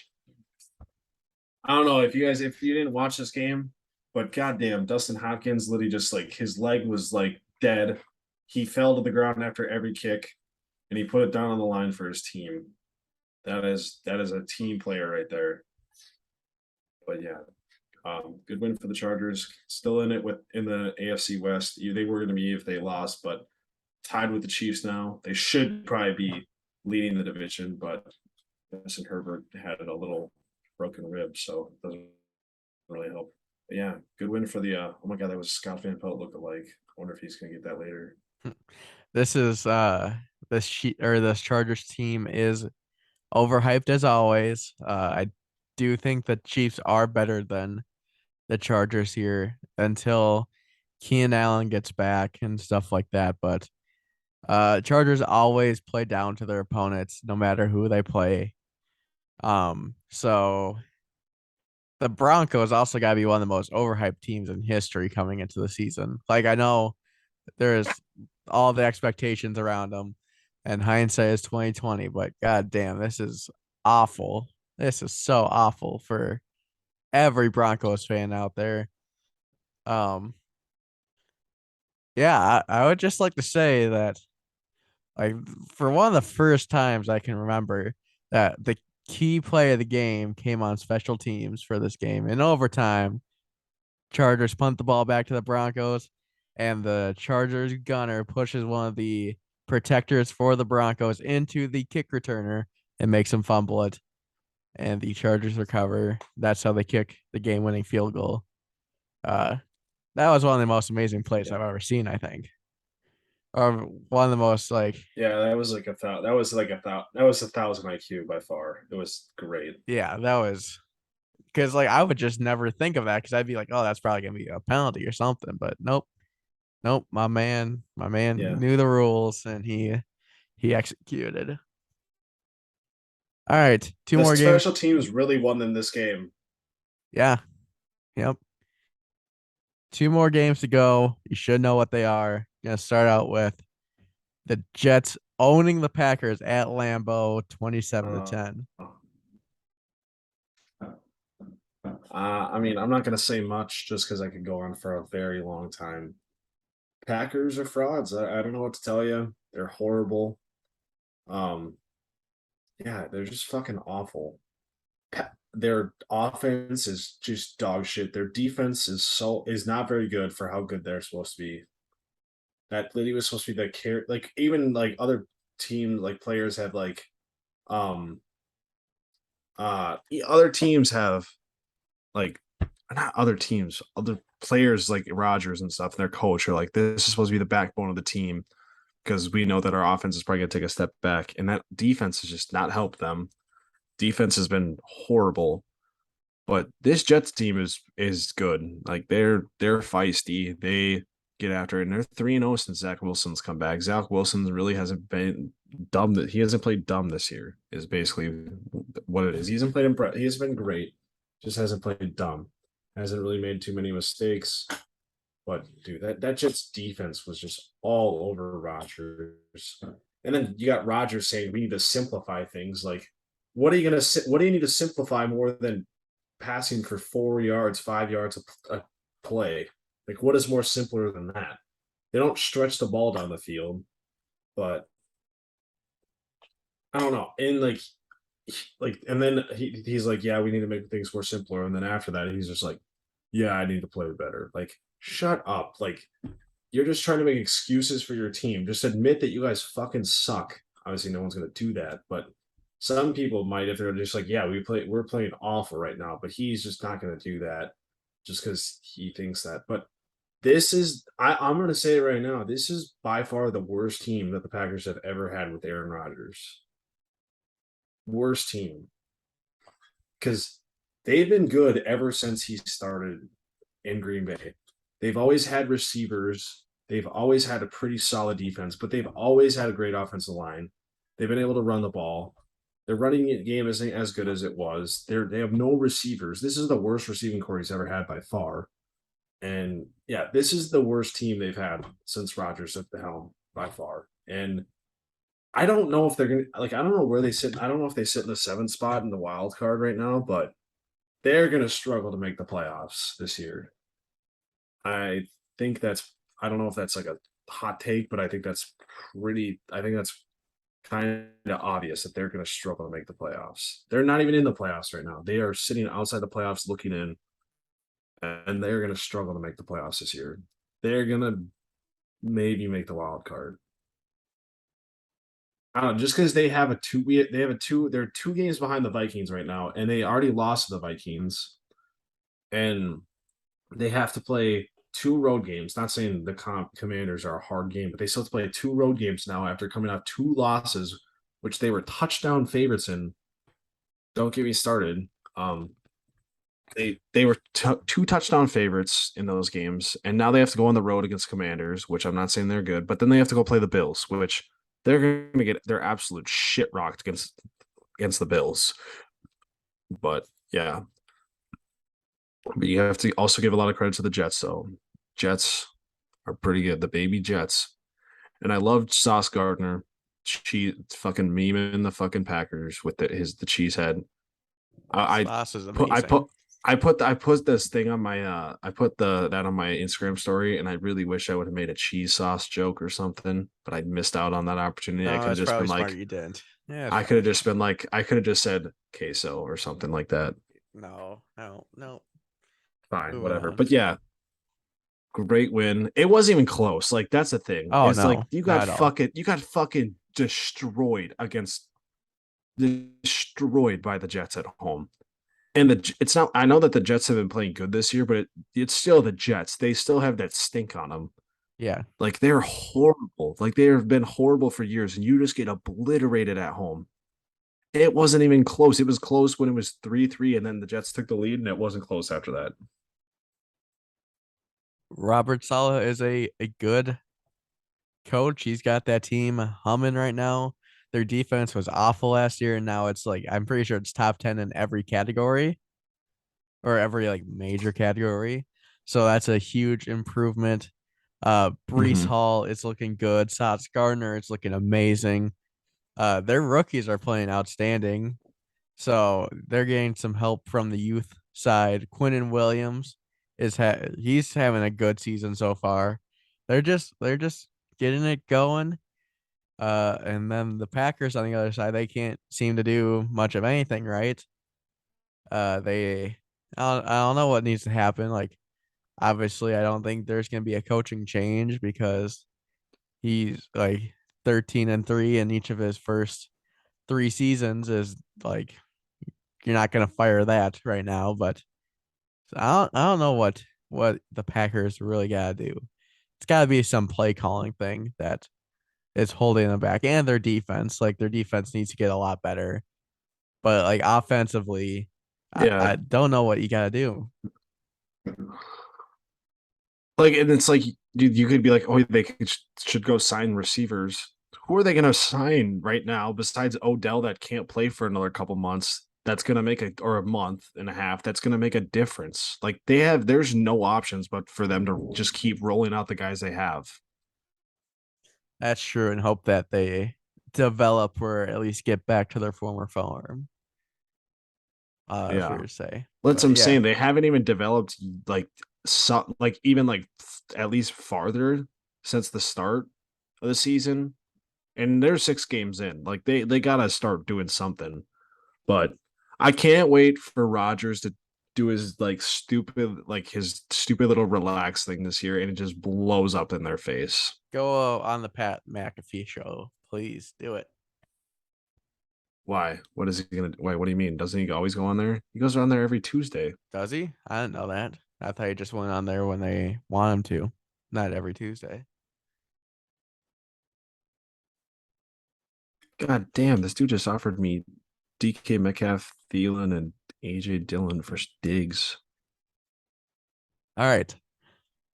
I don't know if you didn't watch this game, but goddamn, Dustin Hopkins literally just like his leg was like dead. He fell to the ground after every kick, and he put it down on the line for his team. That is a team player right there. But yeah, good win for the Chargers. Still in it in the AFC West. They were going to be if they lost, but tied with the Chiefs now. They should probably be leading the division, but Justin Herbert had a little broken rib, so it doesn't really help. But yeah, good win for the oh my god, that was Scott Van Pelt look-alike. I wonder if he's gonna get that later. This is this Chargers team is overhyped as always. I do think the Chiefs are better than the Chargers here until Keenan Allen gets back and stuff like that. But Chargers always play down to their opponents no matter who they play. So the Broncos also got to be one of the most overhyped teams in history coming into the season. Like I know there's all the expectations around them, and hindsight is 2020. But god damn, this is awful. This is so awful for every Broncos fan out there. Um, yeah, I would just like to say that, like, for one of the first times I can remember that the key play of the game came on special teams for this game. In overtime, Chargers punt the ball back to the Broncos, and the Chargers gunner pushes one of the protectors for the Broncos into the kick returner and makes him fumble it. And the Chargers recover. That's how they kick the game-winning field goal. That was one of the most amazing plays I've ever seen, I think. Or one of the most Yeah, that was like that was like that was 1,000 IQ by far. It was great. yeah, that was because I would just never think of that because I'd be like, oh, that's probably gonna be a penalty or something. But nope. Nope. My man Yeah. knew the rules and he executed. All right. Two The more games. special teams really won them this game. Yeah. Yep. Two more games to go. You should know what they are. Gonna start out with the Jets owning the Packers at Lambeau 27-10. I mean, I'm not going to say much just because I could go on for a very long time. Packers are frauds. I don't know what to tell you. They're horrible. Yeah, they're just fucking awful. Their offense is just dog shit. Their defense is not very good for how good they're supposed to be. That lady was supposed to be the care, like even like other teams, like players have other teams have like not other teams, other players like Rodgers and stuff, and their coach are like, this is supposed to be the backbone of the team because we know that our offense is probably going to take a step back, and that defense has just not helped them. Defense has been horrible, but this Jets team is good. Like they're feisty. They get after it, and they're 3-0 since Zach Wilson's come back. Zach Wilson really hasn't been dumb. That he hasn't played dumb this year is basically what it is. He hasn't played he has been great, just hasn't played dumb. Hasn't really made too many mistakes. But dude, that Jets defense was just all over Rodgers. And then you got Rodgers saying we need to simplify things. Like, what do you need to simplify more than passing for 4 yards, 5 yards a play? Like, what is more simpler than that? They don't stretch the ball down the field, but I don't know. And and then he's like, yeah, we need to make things more simpler. And then after that, he's just like, yeah, I need to play better. Like, shut up. Like, you're just trying to make excuses for your team. Just admit that you guys fucking suck. Obviously, no one's gonna do that, but some people might if they're just like, yeah, we're playing awful right now, but he's just not gonna do that just because he thinks that. But this is I'm gonna say it right now, this is by far the worst team that the Packers have ever had with Aaron Rodgers. Worst team. Because they've been good ever since he started in Green Bay. They've always had receivers. They've always had a pretty solid defense, but they've always had a great offensive line. They've been able to run the ball. Their running game isn't as good as it was. They have no receivers. This is the worst receiving core he's ever had by far. And yeah, this is the worst team they've had since Rodgers at the helm by far. And I don't know if they're gonna like. I don't know where they sit. I don't know if they sit in the 7th spot in the wild card right now, but they're gonna struggle to make the playoffs this year. I think that's. I don't know if that's like a hot take, but I think that's pretty. I think that's kind of obvious that they're gonna struggle to make the playoffs. They're not even in the playoffs right now. They are sitting outside the playoffs, looking in, and they're gonna struggle to make the playoffs this year. They're gonna maybe make the wild card. I don't know, just because they have a two, they have a two. They're 2 games behind the Vikings right now, and they already lost to the Vikings, and they have to play 2 road games. Not saying the Commanders are a hard game, but they still have to play 2 road games now after coming off 2 losses, which they were touchdown favorites in. Don't get me started. They were 2 touchdown favorites in those games, and now they have to go on the road against Commanders, which I'm not saying they're good, but then they have to go play the Bills, which they're going to get their absolute shit rocked against the Bills. But yeah, but you have to also give a lot of credit to the Jets. So Jets are pretty good, the baby Jets, and I loved Sauce Gardner, fucking memeing the fucking Packers with the cheese head. Sauce is amazing. I put this thing on my I put that on my Instagram story, and I really wish I would have made a cheese sauce joke or something, but I missed out on that opportunity. No, I could have just been like, you didn't. Yeah, I could have just been like, I could have just said queso or something like that. no. Fine, Moving whatever. on. But yeah, great win. It wasn't even close. Like that's the thing. Oh, It's no, like you got not at all. fucking destroyed by the Jets at home. And it's not. I know that the Jets have been playing good this year, but it's still the Jets. They still have that stink on them. Yeah. Like they're horrible. Like they have been horrible for years, and you just get obliterated at home. It wasn't even close. It was close when it was 3-3, and then the Jets took the lead, and it wasn't close after that. Robert Saleh is a good coach. He's got that team humming right now. Their defense was awful last year, and now it's like I'm pretty sure it's top 10 in every category or every like major category. So that's a huge improvement. Brees Hall is looking good. Sauce Gardner is looking amazing. Their rookies are playing outstanding. So they're getting some help from the youth side. Quinnen Williams he's having a good season so far. They're just getting it going. And then the Packers on the other side, they can't seem to do much of anything right. I don't know what needs to happen. Like, obviously, I don't think there's gonna be a coaching change because he's like 13-3 in each of his first 3 seasons is like you're not gonna fire that right now. But I don't know what the Packers really gotta do. It's gotta be some play calling thing that is holding them back, and their defense. Like their defense needs to get a lot better. But like offensively, Yeah. I don't know what you gotta do. Like, and it's like you could be like, oh, they should go sign receivers. Who are they going to sign right now besides Odell that can't play for another couple months? That's going to make a month and a half. That's going to make a difference. Like there's no options but for them to just keep rolling out the guys they have. That's true, and hope that they develop or at least get back to their former form. Yeah. Fair to say. That's what I'm yeah. saying. They haven't even developed like like even like at least farther since the start of the season. And they're 6 games in. Like they gotta start doing something. But I can't wait for Rodgers to do his stupid little relax thing this year, and it just blows up in their face. Go on the Pat McAfee show, please do it. Why? What is he gonna? Wait, what do you mean? Doesn't he always go on there? He goes on there every Tuesday. Does he? I didn't know that. I thought he just went on there when they want him to, not every Tuesday. God damn, this dude just offered me DK Metcalf, Thielen, and AJ Dillon for Diggs. All right.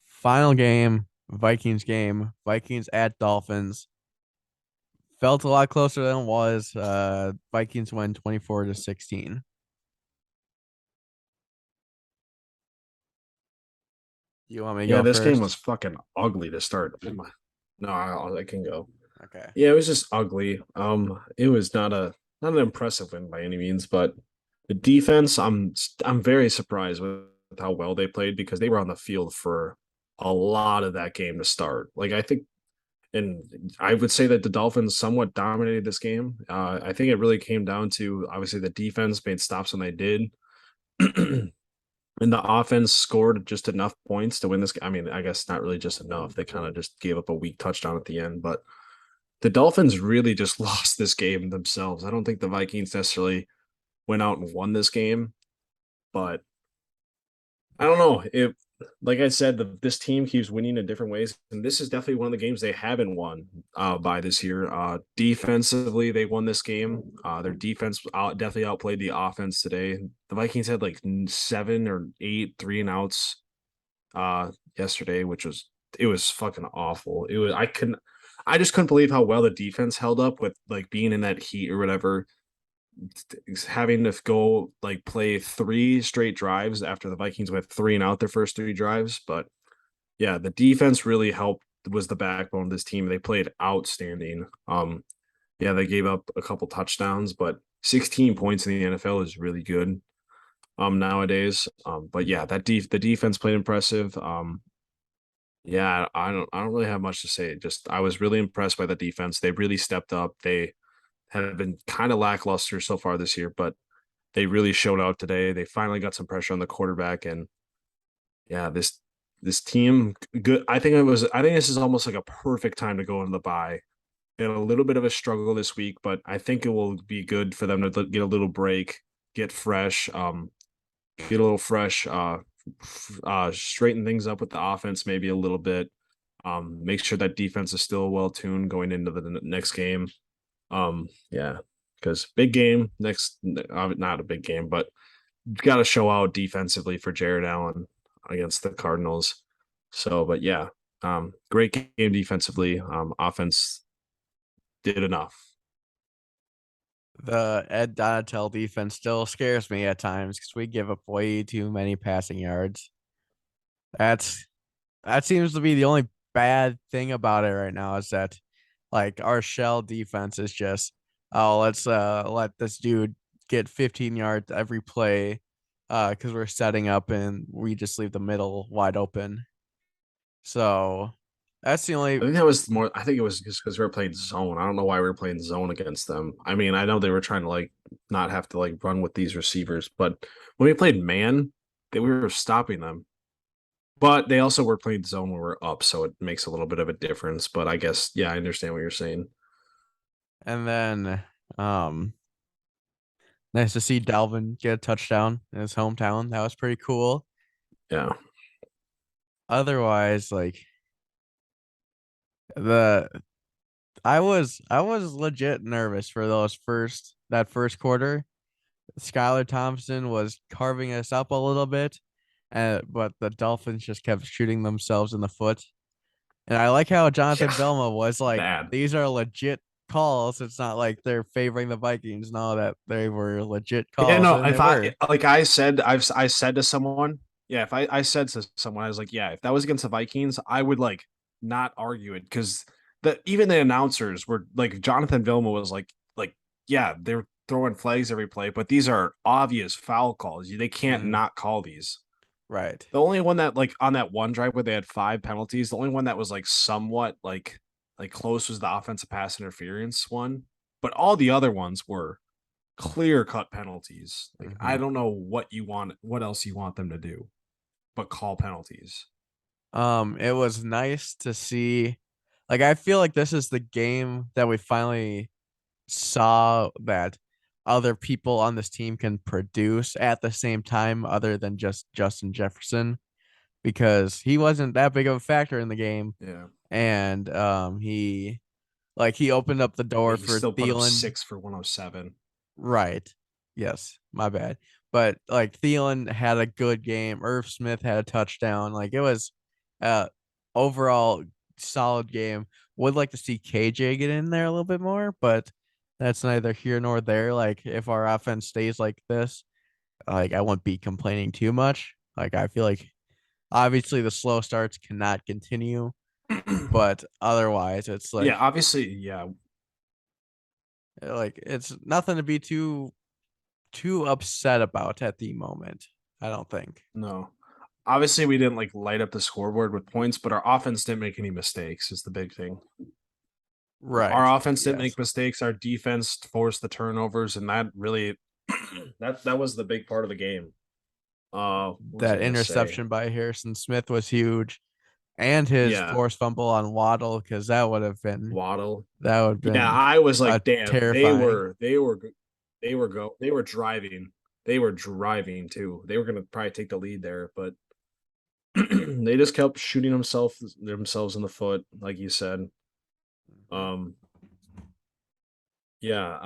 Final game, Vikings game. Vikings at Dolphins. Felt a lot closer than it was. Vikings win 24-16. You want me to Yeah, go this game first? was fucking ugly to start. No, I can go. Okay. Yeah, it was just ugly. It was not an impressive win by any means, but the defense, I'm very surprised with how well they played because they were on the field for a lot of that game to start. Like I think, and I would say that the Dolphins somewhat dominated this game. I think it really came down to obviously the defense made stops when they did. And the offense scored just enough points to win this. I mean, I guess not really just enough. They kind of just gave up a weak touchdown at the end, but the Dolphins really just lost this game themselves. I don't think the Vikings necessarily went out and won this game, but I don't know. If, like I said, this team keeps winning in different ways, and this is definitely one of the games they haven't won by this year. Defensively, they won this game. Their defense definitely outplayed the offense today. The Vikings had like 7 or 8 3-and-outs yesterday, which was it was fucking awful. I just couldn't believe how well the defense held up with like being in that heat or whatever, having to go like play 3 straight drives after the Vikings went 3-and-out their first 3 drives. But yeah, the defense really helped, was the backbone of this team. They played outstanding. Yeah, they gave up a couple touchdowns, but 16 points in the NFL is really good nowadays. But yeah, the defense played impressive. Yeah, I don't really have much to say. Just I was really impressed by the defense. They really stepped up. They have been kind of lackluster so far this year, but they really showed out today. They finally got some pressure on the quarterback, and yeah, this team good. I think this is almost like a perfect time to go into the bye. They had a little bit of a struggle this week, but I think it will be good for them to get a little break, get fresh, get a little fresh, straighten things up with the offense maybe a little bit. Make sure that defense is still well tuned going into the next game. Yeah, because big game next, not a big game, but got to show out defensively for Jared Allen against the Cardinals. So, but yeah, great game defensively. Offense did enough. The Ed Donatel defense still scares me at times because we give up way too many passing yards. That seems to be the only bad thing about it right now is that like our shell defense is just, oh, let's let this dude get 15 yards every play because we're setting up and we just leave the middle wide open. So that's the only. I think that was more. I think it was just because we were playing zone. I don't know why we were playing zone against them. I mean, I know they were trying to like not have to like run with these receivers, but when we played man, we were stopping them. But they also were playing zone when we're up, so it makes a little bit of a difference. But I guess, yeah, I understand what you're saying. And then nice to see Dalvin get a touchdown in his hometown. That was pretty cool. Yeah. Otherwise, like the I was legit nervous for that first quarter. Skylar Thompson was carving us up a little bit, but the Dolphins just kept shooting themselves in the foot. And I like how Jonathan Yeah. Vilma was like, Bad. these are legit calls. It's not like they're favoring the Vikings. No, that they were legit calls. Yeah, no, and if they were. I said to someone, yeah, if I said to someone, I was like, yeah, if that was against the Vikings, I would like not argue it because even the announcers were like Jonathan Vilma was like, yeah, they're throwing flags every play, but these are obvious foul calls. They can't Mhm. not call these. Right. The only one that like on that one drive where they had 5 penalties, the only one that was like somewhat like close was the offensive pass interference one, but all the other ones were clear cut penalties. Like I Mhm. don't know what else you want them to do, but call penalties. It was nice to see. Like, I feel like this is the game that we finally saw that other people on this team can produce at the same time, other than just Justin Jefferson, because he wasn't that big of a factor in the game, Yeah. and he opened up the door But he for still put up Thielen. 6 for 107. Right. Yes, my bad. But like Thielen had a good game. Irv Smith had a touchdown. Like it was overall solid game. Would like to see KJ get in there a little bit more, but that's neither here nor there. Like if our offense stays like this, like I won't be complaining too much. Like I feel like obviously the slow starts cannot continue, but otherwise it's Yeah, like obviously, yeah. it's nothing to be too upset about at the moment. I don't think. No. Obviously, we didn't like light up the scoreboard with points, but our offense didn't make any mistakes, is the big thing. Right. Our offense didn't Yes. make mistakes. Our defense forced the turnovers, and that really that was the big part of the game. What was I That gonna say? interception by Harrison Smith was huge. And his Yeah, forced fumble on Waddle, because Waddle. that would have Yeah, been I was a like, damn, terrifying. they were driving. They were driving too. They were gonna probably take the lead there, but they just kept shooting themselves in the foot, like you said. Um, yeah,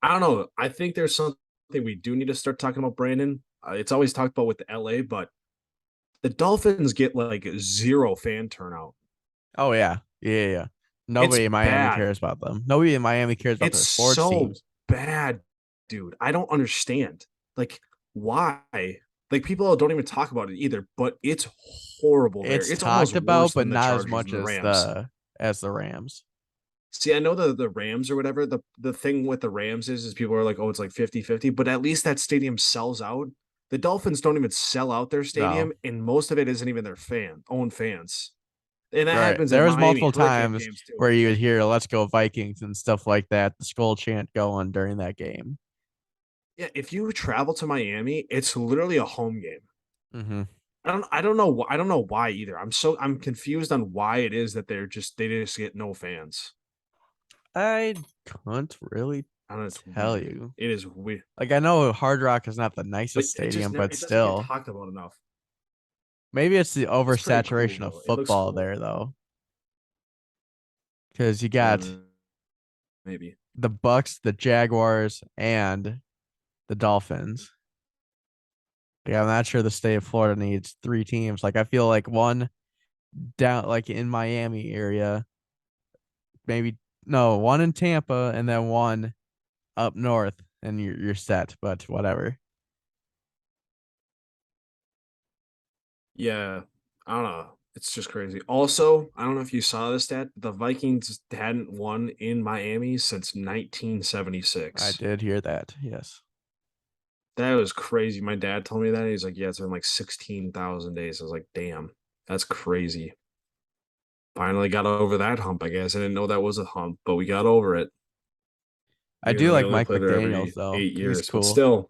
I don't know. I think there's something we do need to start talking about, Brandon. It's always talked about with the LA, but the Dolphins get like 0 fan turnout. Oh yeah. Yeah, yeah. It's Nobody in Miami bad. cares about them. Nobody in Miami cares about It's their sports so teams. bad, dude. I don't understand. Like, why? Like, people don't even talk about it either, but it's horrible there. It's It's almost talked about, worse but than the not as Chargers and much the Rams. as the Rams. See, I know the Rams or whatever. The thing with the Rams is people are like, oh, it's like 50-50, but at least that stadium sells out. The Dolphins don't even sell out their No. stadium, and most of it isn't even their own fans. And that Right. happens at There was Miami multiple Hurricane times games too. where you would hear "Let's go Vikings" and stuff like that, the skull chant going during that game. Yeah, if you travel to Miami, it's literally a home game. Mm-hmm. I don't know why either. I'm confused on why it is that they just get no fans. I can't really I don't know, it's tell weird. you. It is weird. Like I know Hard Rock is not the But nicest it just stadium, never but it doesn't get still, talked about enough. maybe it's the It's pretty cool oversaturation of though. It looks football cool. there though, because you got Uh, maybe. the Bucks, the Jaguars, and the Dolphins. Like, I'm not sure the state of Florida needs 3 teams. Like I feel like one down like in Miami area, maybe no, one in Tampa and then one up north and you're set, but whatever. Yeah. I don't know. It's just crazy. Also, I don't know if you saw this stat. The Vikings hadn't won in Miami since I 1976. did hear that. Yes. That was crazy. My dad told me that. He's like, yeah, it's been like 16,000 days. I was like, damn, that's crazy. Finally got over that hump, I guess. I didn't know that was a hump, but we got over it. I Even do though we like only Mike play there McDaniels every though. 8 years, He's but cool. still,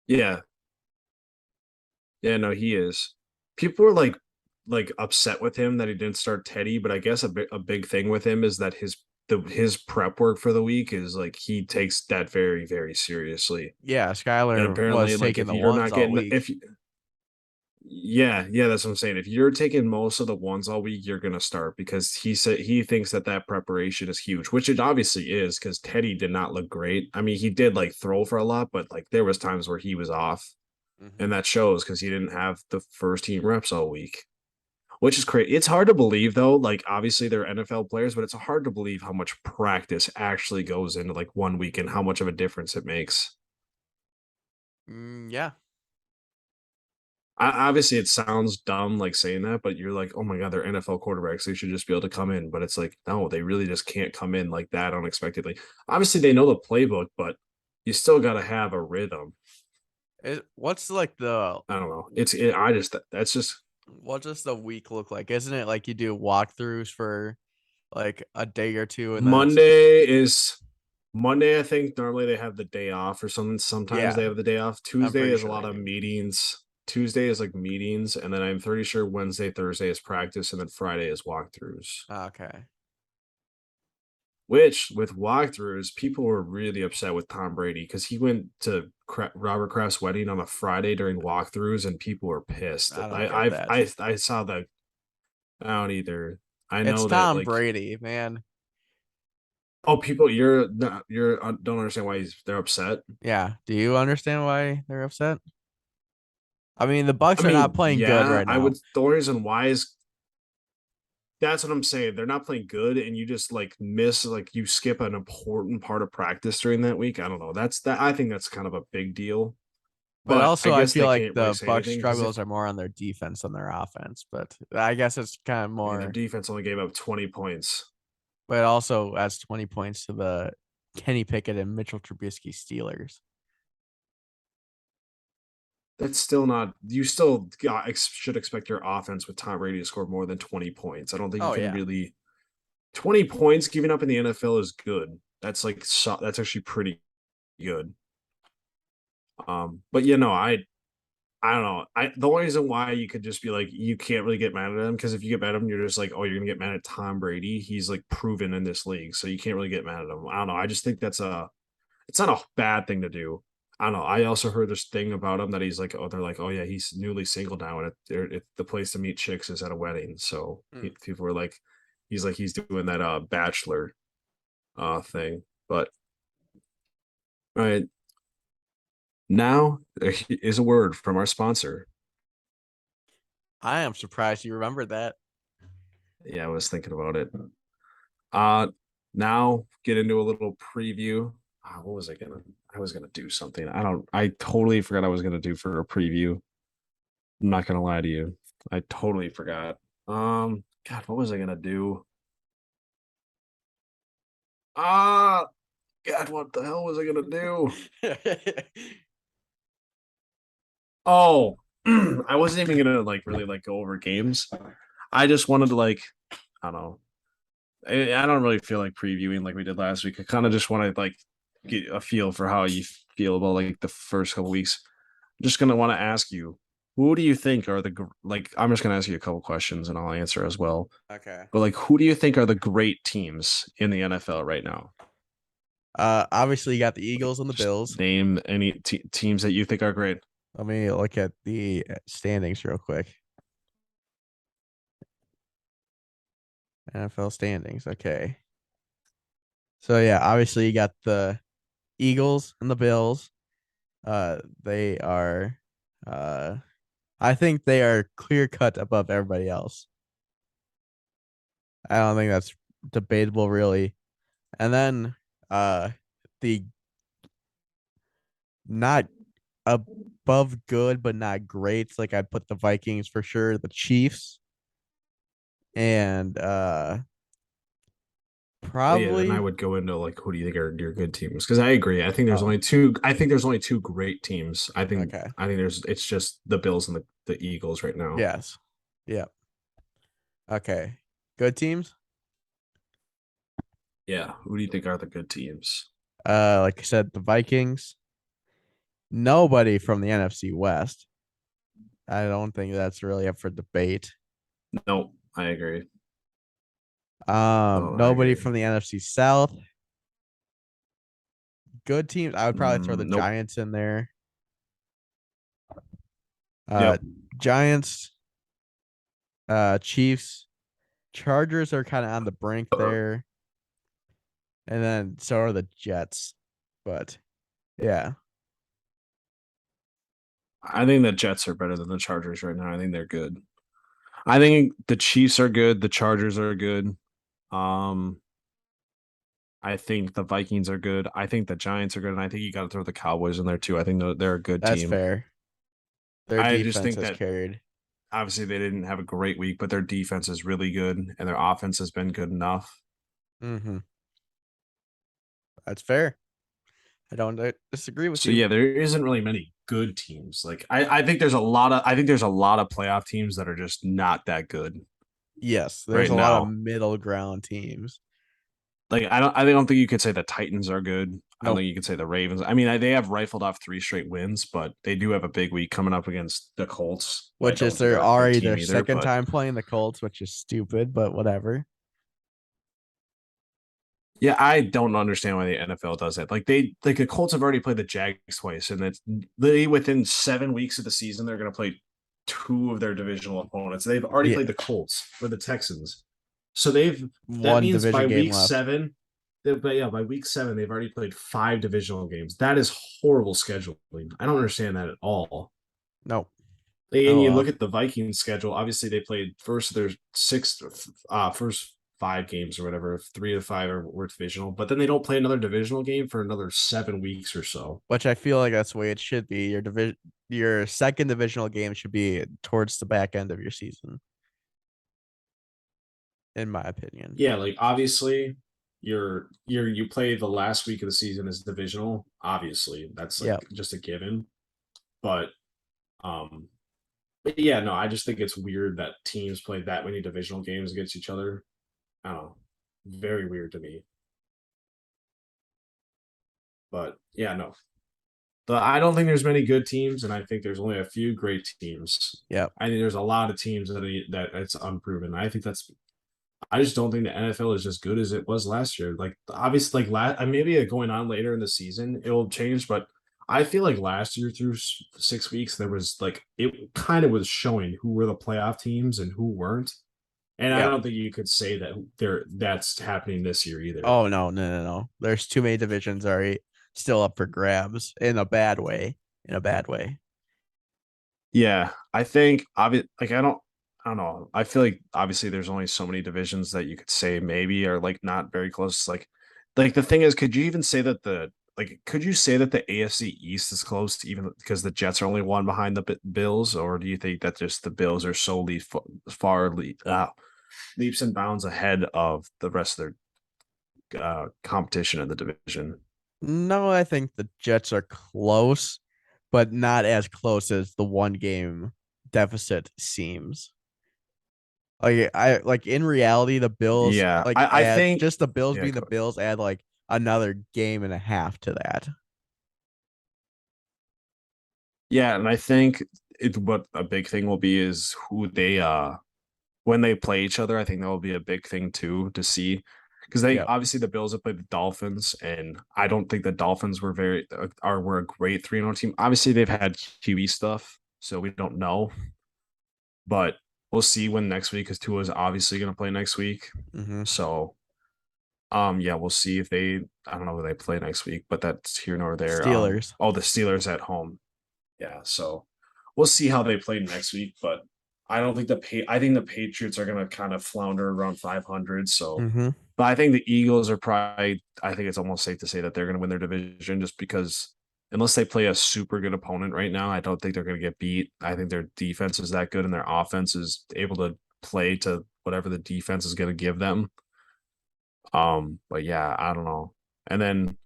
yeah, yeah, no, he is. People were like upset with him that he didn't start Teddy, but I guess a big thing with him is that his prep work for the week is like he takes that very, very seriously. Yeah, And Skyler apparently, was like taking if the you're ones not all getting week. yeah, that's what I'm saying. If you're taking most of the ones all week, you're gonna start because he said he thinks that preparation is huge, which it obviously is because Teddy did not look great. I mean, he did like throw for a lot, but like there was times where he was off, and Mhm. that shows because he didn't have the first team reps all week, which is crazy. It's hard to believe though. Like obviously they're NFL players, but it's hard to believe how much practice actually goes into like one week and how much of a difference it makes. Yeah. Obviously it sounds dumb like saying that, but you're like, oh my god, they're NFL quarterbacks. They should just be able to come in. But it's like, no, they really just can't come in like that unexpectedly. Obviously, they know the playbook, but you still got to have a rhythm. What's like the I don't know. That's just what does the week look like? Isn't it like you do walkthroughs for like a day or two and then it's Monday. I think normally they have the day off or something. Sometimes yeah, they have the day off. I'm Tuesday pretty is a sure lot they of do. meetings. Tuesday is like meetings, and then I'm pretty sure Wednesday, Thursday is practice, and then Friday is walkthroughs. Okay. Which with walkthroughs, people were really upset with Tom Brady because he went to Robert Kraft's wedding on a Friday during walkthroughs, and people were pissed. I don't I get I've that. I saw the I don't either. I It's know that Tom like Brady, man. people don't understand why they're upset. Yeah. Do you understand why they're upset? I mean, the Bucks I are not mean, playing good yeah, right I would. now. The reason why is that's what I'm saying. They're not playing good, and you just like miss like you skip an important part of practice during that week. I don't know. That's that. I think that's kind of a big deal. But But I also, I guess feel they like can't really the say Bucks anything because if struggles are more on their defense than their offense. But I guess it's kind of I mean, their more. defense only gave up 20 points, But it also adds 20 points to the Kenny Pickett and Mitchell Trubisky Steelers. that's still not. You still should expect your offense with Tom Brady to score more than 20 points. I don't think you Oh can yeah, really 20 points giving up in the NFL is good. That's like that's actually pretty good. But I don't know. The only reason why you could just be like you can't really get mad at him because if you get mad at him, you're just like, oh, you're gonna get mad at Tom Brady. He's like proven in this league, so you can't really get mad at him. I don't know. I just think it's not a bad thing to do. I don't know. I also heard this thing about him that he's like, oh, they're like, oh yeah, he's newly single now, and the place to meet chicks is at a wedding. So people were like, he's doing that bachelor thing. But all right, now is a word from our sponsor. I am surprised you remembered that. Yeah, I was thinking about it. Uh now get into a little preview. What was I gonna? I was gonna do something. I totally forgot I was gonna do for a preview. I'm not gonna lie to you. I totally forgot. God, what was I gonna do? Ah, God, what the hell was I gonna do? Oh, I wasn't even gonna like really like go over games. I just wanted to like, I don't know. I don't really feel like previewing like we did last week. I kind of just want to like get a feel for how you feel about like the first couple weeks. I'm just gonna want to ask you, who do you think are like? I'm just gonna ask you a couple questions and I'll answer as well. Okay. But like, who do you think are the great teams in the NFL right now? Obviously you got the Eagles and the Just Bills. name any teams that you think are great. Let me look at the standings real quick. NFL standings. Okay. So yeah, obviously you got the Eagles and the Bills. They are uh I think they are clear cut above everybody else. I don't think that's debatable really. And then the not above good but not great. Like I'd put the Vikings for sure, the Chiefs, and Well, yeah, then I probably would go into like who do you think are your good teams? Because I agree. I think there's oh only two. I think there's only two great teams. okay. I think there's it's just the Bills and the Eagles right now. Yes. Yep. Okay. Good teams. Yeah. Who do you think are the good teams? Like I said, the Vikings. Nobody from the NFC West. I don't think that's really up for debate. No, I agree. Oh, I Nobody agree. from the NFC South. Good teams. I would probably throw the Nope. Giants in there. Uh, Yep. Giants, Chiefs, Chargers are kind of on the brink there, and then so are the Jets. But yeah, I think the Jets are better than the Chargers right now. I think they're good. I think the Chiefs are good. The Chargers are good. Um, I think the Vikings are good. I think the Giants are good, and I think you got to throw the Cowboys in there too. I think they're a good that's team. fair. Their I just defense think has that carried. obviously they didn't have a great week, but their defense is really good and their offense has been good enough. Mm-hmm. That's fair. I don't disagree with So you. yeah, there isn't really many good teams. Like I think there's a lot of playoff teams that are just not that good Yes, there's right a lot of now. middle ground teams. Like I don't think you could say the Titans are good. I don't Nope. think you could say the Ravens. I mean, they have rifled off 3 straight wins, but they do have a big week coming up against the Colts, who I Which is don't think they're are a good already team their either. second But time playing the Colts, which is stupid, but whatever. yeah, I don't understand why the NFL does that. Like the Colts have already played the Jags twice, and it's literally within 7 weeks of the season they're going to play 2 of their divisional opponents. They've already Yeah, played the Colts or the Texans, so that one means by division game week left. 7. But yeah, by week 7 they've already played 5 divisional games. That is horrible scheduling. I don't understand that at all. Nope. And Oh you look well. at the Vikings schedule. Obviously, they played first 5 games or whatever. 3 of 5 were divisional, but then they don't play another divisional game for another 7 weeks or so. Which I feel like that's the way it should be. Your second divisional game should be towards the back end of your season, in my opinion. Yeah, like obviously, you play the last week of the season as divisional. Obviously, that's like Yep. just a given. But um, but yeah, no, I just think it's weird that teams play that many divisional games against each other. I don't know, very weird to me. But yeah, no, I don't think there's many good teams, and I think there's only a few great teams. Yep. I think there's a lot of teams that it's unproven. I think that's. I just don't think the NFL is as good as it was last year. Like obviously, like maybe going on later in the season it'll change, but I feel like last year through 6 weeks there was like it kind of was showing who were the playoff teams and who weren't, and I Yep. don't think you could say that's happening this year either. Oh no. There's too many divisions already still up for grabs in a bad way. In a bad way. Yeah, I think like I don't know. I feel like obviously there's only so many divisions that you could say maybe are like not very close. Like the thing is, could you even say that could you say that the AFC East is close to even because the Jets are only one behind the Bills, or do you think that just the Bills are solely leaps and bounds ahead of the rest of their competition in the division? No, I think the Jets are close, but not as close as the one game deficit seems. Like in reality, the Bills Yeah, like I add think just the Bills yeah. being the Bills add like another game and a half to that. Yeah, and I think what a big thing will be is who they when they play each other. I think that will be a big thing too to see because they Yep. obviously the Bills have played the Dolphins, and I don't think the Dolphins were a great 3-0 team. Obviously, they've had QB stuff, so we don't know, but we'll see when next week because Tua is obviously going to play next week. Mm-hmm. So yeah, we'll see if they. I don't know who they play next week, but that's here nor there. Steelers. Oh, the Steelers at home. Yeah, so we'll see how they play next week, but I don't think I think the Patriots are gonna kind of flounder around 500. So, Mm-hmm. but I think the Eagles are probably. I think it's almost safe to say that they're gonna win their division just because unless they play a super good opponent right now, I don't think they're gonna get beat. I think their defense is that good and their offense is able to play to whatever the defense is gonna give them. But yeah, I don't know. And then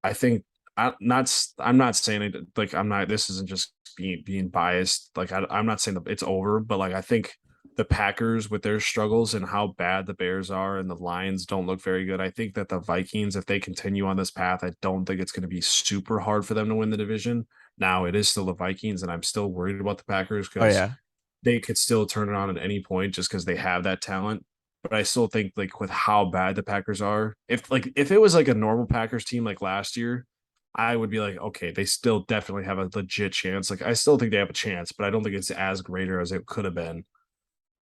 I think I'm not saying it like I'm not this isn't just being biased. Like I'm not saying that it's over, but like I think the Packers with their struggles and how bad the Bears are and the Lions don't look very good. I think that the Vikings, if they continue on this path, I don't think it's going to be super hard for them to win the division. Now it is still the Vikings, and I'm still worried about the Packers Oh because yeah. they could still turn it on at any point just because they have that talent. But I still think like with how bad the Packers are, if it was like a normal Packers team like last year, I would be like, okay, they still definitely have a legit chance. Like I still think they have a chance, but I don't think it's as greater as it could have been.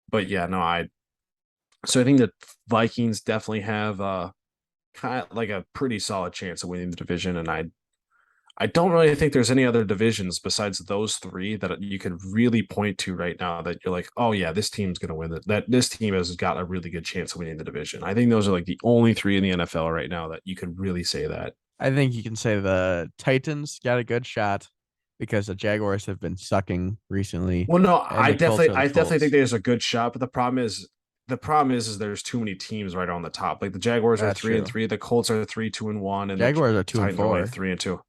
But yeah, no, I think the Vikings definitely have kind of like a pretty solid chance of winning the division, and I don't really think there's any other divisions besides those 3 that you could really point to right now that you're like, oh yeah, this team's going to win it. That this team has got a really good chance of winning the division. I think those are like the only 3 in the NFL right now that you could really say that. I think you can say the Titans got a good shot because the Jaguars have been sucking recently, Well, no, and the Colts are the I definitely think Colts. there's a good shot, but the problem is the problem is there's too many teams right on the top. Like the Jaguars are That's 3-3, the Colts are 3-2-1, and Jaguars the are 2 and Titans are only 4. 3-2.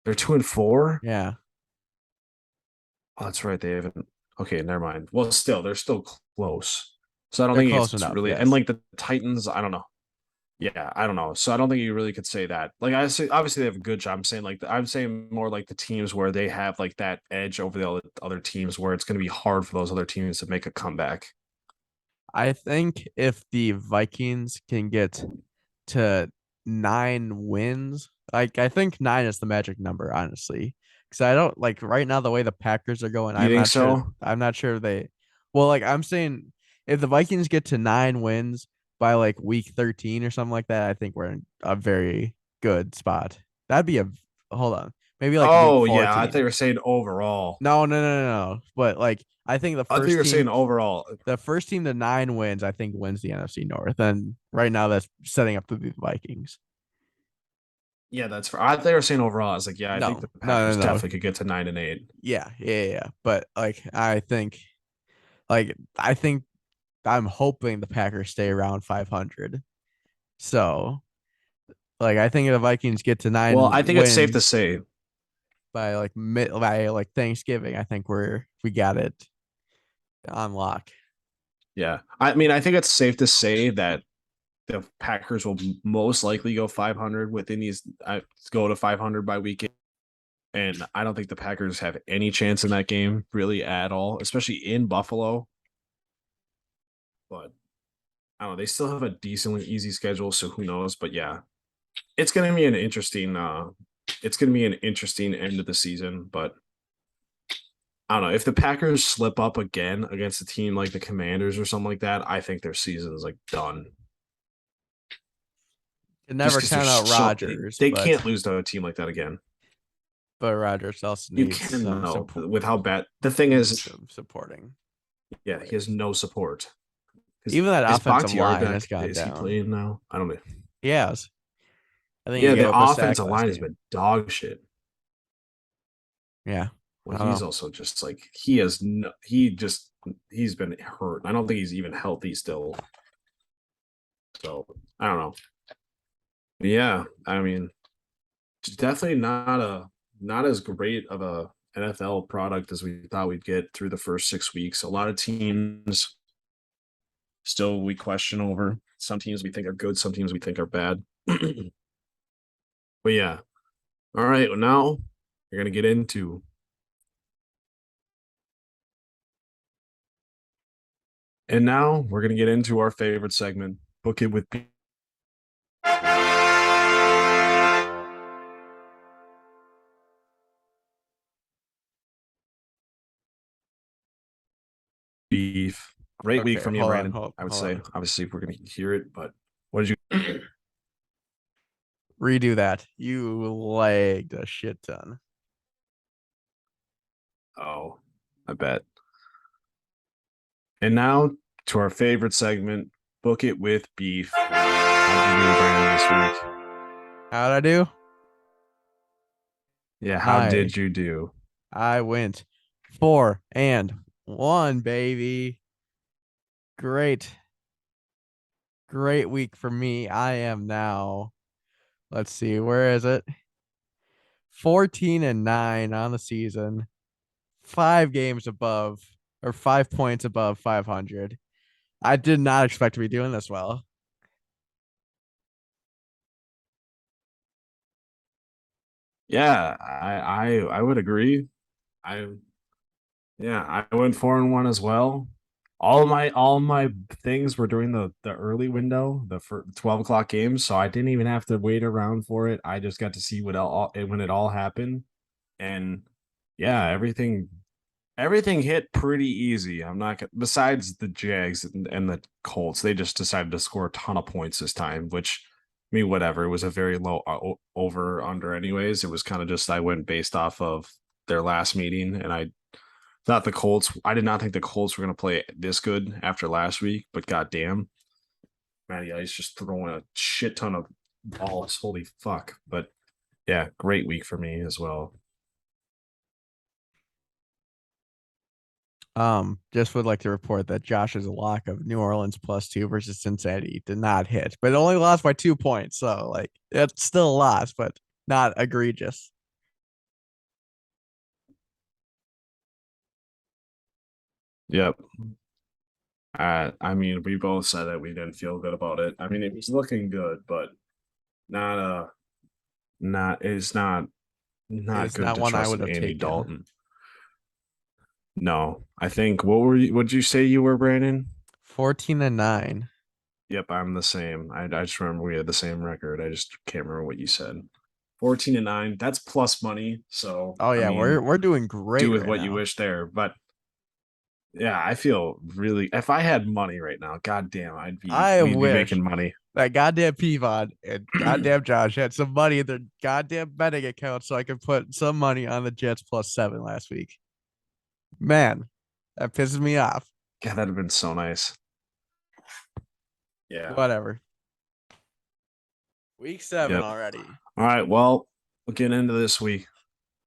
They're 2-4. Yeah. Oh, that's right. They haven't. Okay, never mind. Well, still, they're still close. So I don't They're think close it's enough, really. yes. And like the Titans, I don't know. Yeah, I don't know. So I don't think you really could say that. Like I say, obviously they have a good job. I'm saying more like the teams where they have like that edge over the other teams, where it's going to be hard for those other teams to make a comeback. I think if the Vikings can get to 9 wins, like I think 9 is the magic number, honestly. Because I don't like right now the way the Packers are going. You I'm think not sure. so? I'm not sure they. Well, like I'm saying, if the Vikings get to 9 wins by like week 13 or something like that, I think we're in a very good spot. That'd be a hold on, maybe like week Oh yeah, I 14. thought you were saying overall. No, no, no, no, no. But like I think I thought you were saying overall. the first team to 9 wins, I think wins the NFC North. And right now that's setting up to be the Vikings. Yeah, that's for. I thought you were saying overall. I was like, yeah, I think No, the no, Packers no, no. definitely could get to 9-8. Yeah, yeah, yeah. But I think I'm hoping the Packers stay around 500. So like I think if the Vikings get to Well, nine I think it's safe to wins say. by like Thanksgiving, I think we got it on lock. Yeah, I mean, I think it's safe to say that the Packers will most likely go 500 within these. Go to 500 by weekend, and I don't think the Packers have any chance in that game really at all, especially in Buffalo. But I don't know. They still have a decently easy schedule, so who knows? But yeah, it's going to be an interesting. It's going to be an interesting end of the season, but I don't know if the Packers slip up again against a team like the Commanders or something like that. I think their season is like done. Can Just never because they're count out so Rodgers, they can't lose to a team like that again. but Rodgers also You needs can some know support. with how bad the thing is. Some supporting. Yeah, he has no support. Even that Is offensive Bakhtiari line back? has gone Is he down. playing now? I don't know. He has. I think he Yeah, gave the up a sack offensive last line has game. been dog shit. Yeah. Well, I don't he's know. also just like he's been hurt. I don't think he's even healthy still. So I don't know. But yeah, I mean, it's definitely not as great of a NFL product as we thought we'd get through the first 6 weeks. A lot of teams still we question over. Some teams we think are good, some teams we think are bad. But yeah. All right, well now you're gonna get into and now we're gonna get into our favorite segment, Book It with Beef. Great week Okay, from you, hold on. Brandon. Hold, I would hold say. on. Obviously, we're gonna hear it, but what did you Redo that. You lagged a shit ton. Oh, I bet. And now to our favorite segment, Book It with Beef. How'd you do, Brandon, this week? How'd I do? Yeah, how I did you do? I went 4-1, baby. Great. Great week for me. I am now, let's see, where is it? 14-9 on the season. 5 games above or 5 points above 500. I did not expect to be doing this well. Yeah, I would agree. I Yeah, I went 4-1 as well. All my things were during the early window, the 12 o'clock games, so I didn't even have to wait around for it. I just got to see what all when it all happened, and yeah, everything hit pretty easy. I'm not besides the Jags and the Colts, they just decided to score a ton of points this time, which I mean, whatever. It was a very low over under, anyways. It was kind of just I went based off of their last meeting, and I thought the Colts. I did not think the Colts were going to play this good after last week, but goddamn, Matty Ice just throwing a shit ton of balls. Holy fuck! But yeah, great week for me as well. Just would like to report that Josh's lock of New Orleans +2 versus Cincinnati did not hit, but it only lost by 2 points. So like it's still a loss, but not egregious. Yep. I mean, we both said that we didn't feel good about it. I mean, it was looking good, but not it's not It not is good not to one I trust would in have Andy taken. Dalton. No, I think what'd you say you were, Brandon? 14-9. Yep, I'm the same. I just remember we had the same record. I just can't remember what you said. 14-9. That's plus money. So Oh I yeah, mean, we're doing do great with right what you now. wish there. But yeah, I feel really. If I had money right now, goddamn, I we'd be wish making money. that goddamn Pivon and goddamn Josh had some money in their goddamn betting account so I could put some money on the Jets +7 last week. Man, that pisses me off. God, that'd have been so nice. Yeah. Whatever. Week 7 Yep. already. All right. Well, we'll get into this week.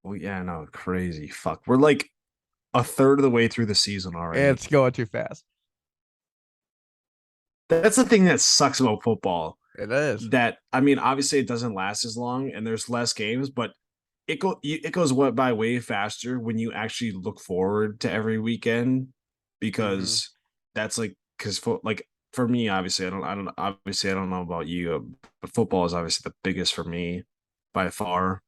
Well, yeah, no, crazy. Fuck. We're like a third of the way through the season already. It's going too fast. That's the thing that sucks about football. It is. That I mean, obviously it doesn't last as long and there's less games, but it goes what by way faster when you actually look forward to every weekend because that's like because for like for me obviously I don't know about you but football is obviously the biggest for me by far.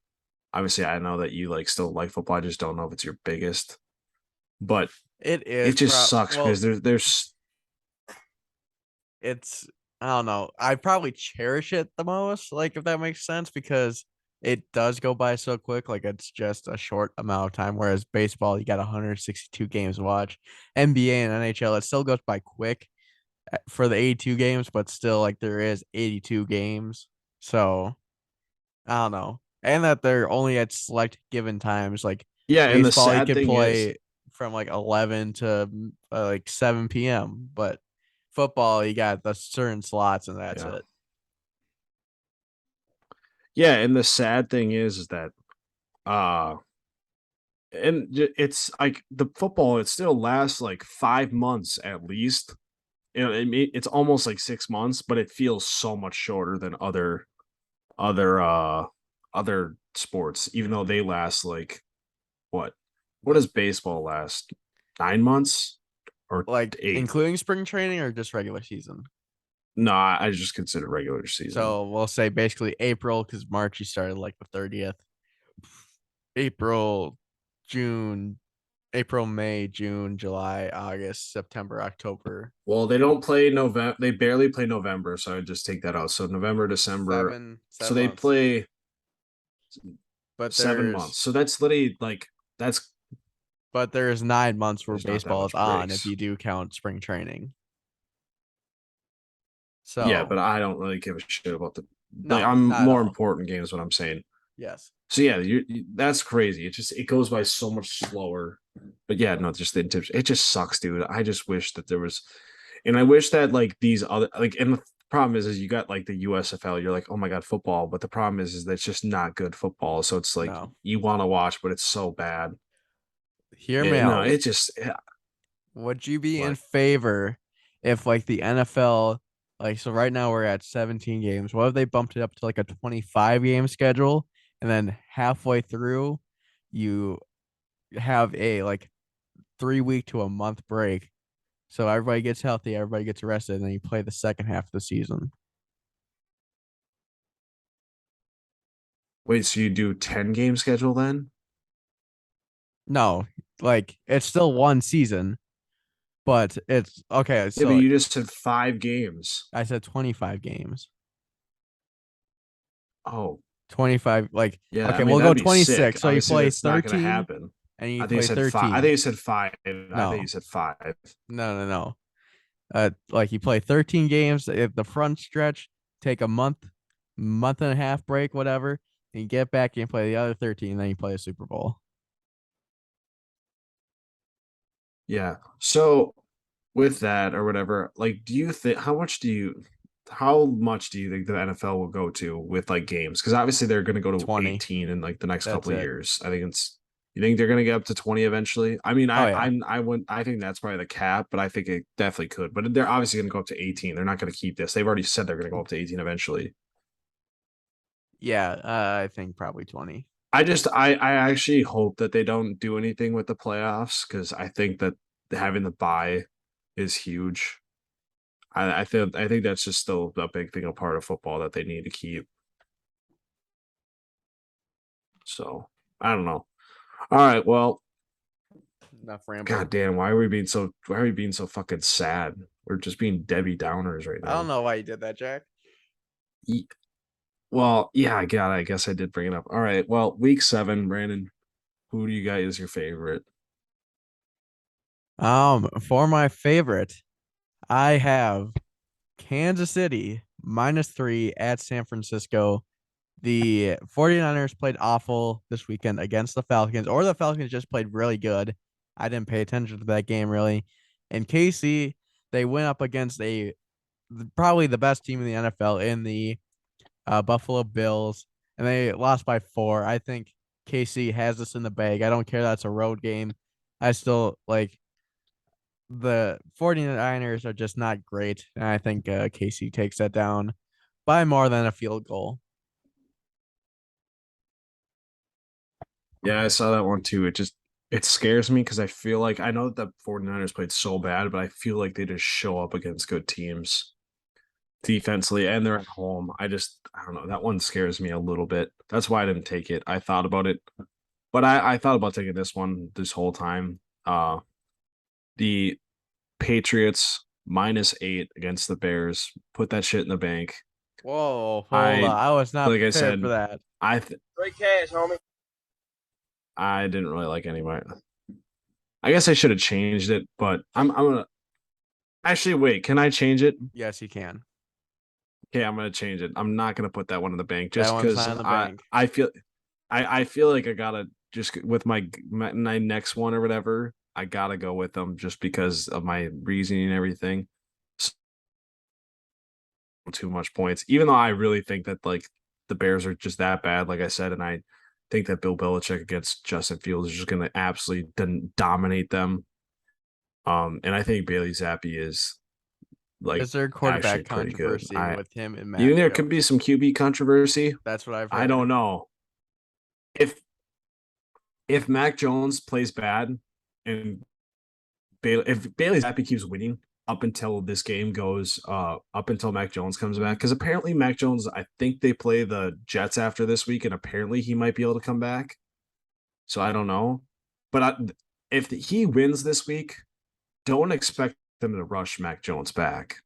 Obviously I know that you like still like football. I just don't know if it's your biggest, but It it is. just sucks Well, because there's it's I don't know. I probably cherish it the most, like if that makes sense, because it does go by so quick. Like it's just a short amount of time. Whereas baseball, you got 162 games to watch. NBA and NHL, it still goes by quick for the 82 games, but still like there is 82 games. So I don't know. And that they're only at select given times. Like yeah, and the baseball, you sad could thing is play from like 11 to like 7 p.m. But football, you got the certain slots and that's yeah. it. Yeah, and the sad thing is that uh it's like the football it still lasts like 5 months at least. You know, it's almost like 6 months, but it feels so much shorter than other other sports, even though they last like what? What does baseball last? 9 months or Like 8? including spring training or just regular season. No, I just consider regular season. So we'll say basically April because March you started like the 30th. April, June, April, May, June, July, August, September, October. Well, they don't play November. They barely play November, so I just take that out. So November, December. So Seven they months. play But 7 months. So that's literally like that's there's 9 months where there's not that baseball is much on if breaks. you do count spring training. Yeah, So but I don't really give a shit about the like. no, I'm not at more all. important games. What I'm saying. Yes. So yeah, that's crazy. It goes by so much slower. But yeah, no, just the tips. It just sucks, dude. I just wish that there was, and I wish that like these other like. And the problem is you got like the USFL. You're like, oh my god, football. But the problem is that it's just not good football. So it's like No. you want to watch, but it's so bad. Hear me No, out. it just Would you be in what favor if like the NFL like so right now we're at 17 games. What if they bumped it up to like a 25 game schedule and then halfway through you have a like 3 week to a month break. So everybody gets healthy, everybody gets rested, and then you play the second half of the season. wait. So you do 10 game schedule then? No, like it's still one season, but it's okay. Yeah, but So you just said 5 games. I said 25 games. Oh, 25 like yeah. I okay, mean, we'll go that'd be sick. 26. So you Obviously, play that's not going to 13 happen. and you I think you play said five. I 13. think you said five. I think you No. said five. No. Like you play 13 games at the front stretch, take a month and a half break, whatever, and you get back and play the other 13, and then you play a Super Bowl. Yeah. So with that or whatever, like, do you think how much do you think the NFL will go to with like games? Because obviously they're going to go to 20. 18 in like the next That's couple of it. years. I think it's You think they're gonna get up to 20 eventually? I mean, Oh, yeah. I think that's probably the cap, but I think it definitely could. But they're obviously gonna go up to 18. They're not gonna keep this. They've already said they're gonna go up to 18 eventually. Yeah, I think probably 20. I actually hope that they don't do anything with the playoffs because I think that having the bye is huge. I think that's just still a big thing, a part of football that they need to keep. So I don't know. All right, well, Enough rambling. god damn, why are we being so fucking sad? We're just being Debbie Downers right now. I don't know why you did that, Jack. Well, yeah, I guess I did bring it up. All right, well, week 7, Brandon, who do you got as your favorite? For my favorite, I have Kansas City -3 at San Francisco. The 49ers played awful this weekend against the Falcons, or the Falcons just played really good. I didn't pay attention to that game really. And KC, they went up against probably the best team in the NFL in the Buffalo Bills, and they lost by 4. I think KC has this in the bag. I don't care that's a road game. I still like the 49ers are just not great, and I think KC takes that down by more than a field goal. Yeah, I saw that one too. It scares me because I feel like I know that the 49ers played so bad, but I feel like they just show up against good teams defensively and they're at home. I don't know. That one scares me a little bit. That's why I didn't take it. I thought about it, but I thought about taking this one this whole time. The Patriots -8 against the Bears. Put that shit in the bank. Whoa, hold I on. I was not like I prepared said, for that. Great cash, homie. I didn't really like anybody. I guess I should have changed it, but I'm gonna actually wait. Can I change it? Yes, you can. Okay, I'm gonna change it. I'm not gonna put that one in the bank That just one's because not in the bank. I feel like I gotta just with my next one or whatever. I gotta go with them just because of my reasoning and everything. Too much points, even though I really think that like the Bears are just that bad, like I said, and I think that Bill Belichick against Justin Fields is just gonna absolutely dominate them. And I think Bailey Zappi is like Is there quarterback actually pretty good. controversy with him and Matt You think there Jones? could be some QB controversy? That's what I've heard. I don't know. If Mac Jones plays bad and if Bailey Zappi keeps winning up until this game goes up until Mac Jones comes back, because apparently Mac Jones, I think they play the Jets after this week, and apparently he might be able to come back. So I don't know. But if he wins this week, don't expect them to rush Mac Jones back.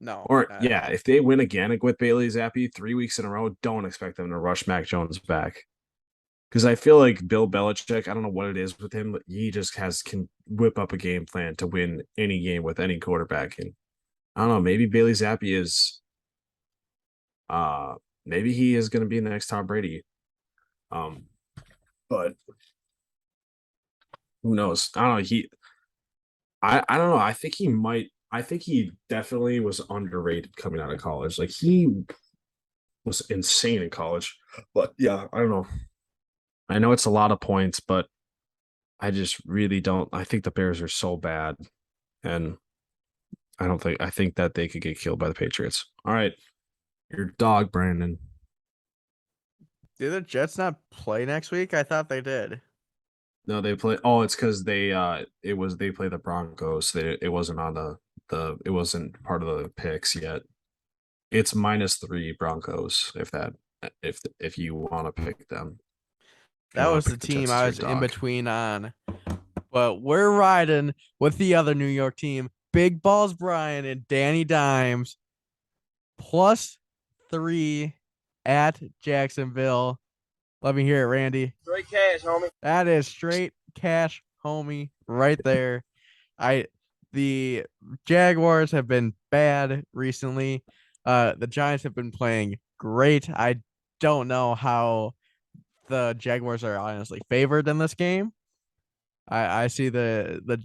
No. Or yeah, if they win again with Bailey Zappi 3 weeks in a row, don't expect them to rush Mac Jones back. Because I feel like Bill Belichick, I don't know what it is with him, but he just can whip up a game plan to win any game with any quarterback. And I don't know, maybe Bailey Zappi is maybe he is gonna be the next Tom Brady. But who knows? I don't know. I don't know. I think he definitely was underrated coming out of college. Like he was insane in college. But yeah, I don't know. I know it's a lot of points, but I just really don't. I think the Bears are so bad, and I think that they could get killed by the Patriots. All right, your dog, Brandon. Did the Jets not play next week? I thought they did. No, they play. Oh, it's because they they play the Broncos. It wasn't on it wasn't part of the picks yet. It's -3 Broncos if you want to pick them. That was the team I was in between on. But we're riding with the other New York team, Big Balls Brian and Danny Dimes, +3 at Jacksonville. Let me hear it, Randy. Straight cash, homie. That is straight cash, homie, right there. The Jaguars have been bad recently. The Giants have been playing great. I don't know how the Jaguars are honestly favored in this game. I see the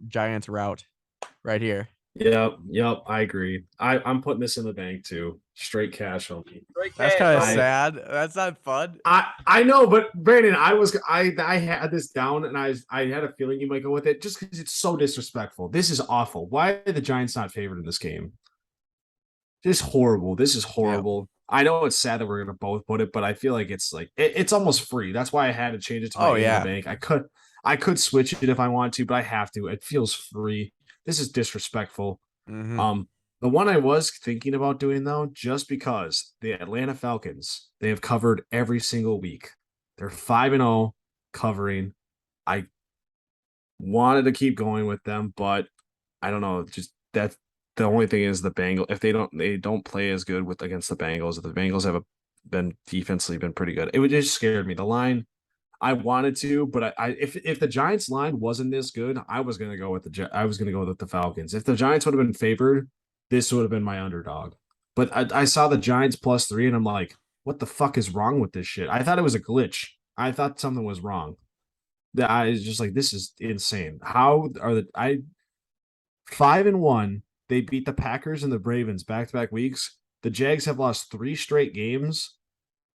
Giants route right here. Yep, I agree. I'm putting this in the bank too. Straight cash on me. Straight That's cash, kind of homie. sad. That's not fun. I know, but Brandon, I had this down, and I had a feeling you might go with it just because it's so disrespectful. This is awful. Why are the Giants not favored in this game? This is horrible. This is horrible. I know it's sad that we're gonna both put it, but I feel like it's almost free. That's why I had to change it to my Oh, in the yeah. bank. I could switch it if I want to, but I have to. It feels free. This is disrespectful. Mhm. The one I was thinking about doing though, just because the Atlanta Falcons, they have covered every single week. They're 5-0 covering. I wanted to keep going with them, but I don't know. Just that the only thing is the Bengals. If they don't play as good with against the Bengals. The Bengals have been defensively been pretty good. It would just scared me. The line I wanted to, but if the Giants line wasn't this good, I was gonna go with I was gonna go with the Falcons. If the Giants would have been favored, this would have been my underdog. But I saw the Giants +3, and I'm like, what the fuck is wrong with this shit? I thought it was a glitch. I thought something was wrong. That I was just like, this is insane. How are the I 5-1? They beat the Packers and the Ravens back-to-back weeks. The Jags have lost 3 straight games,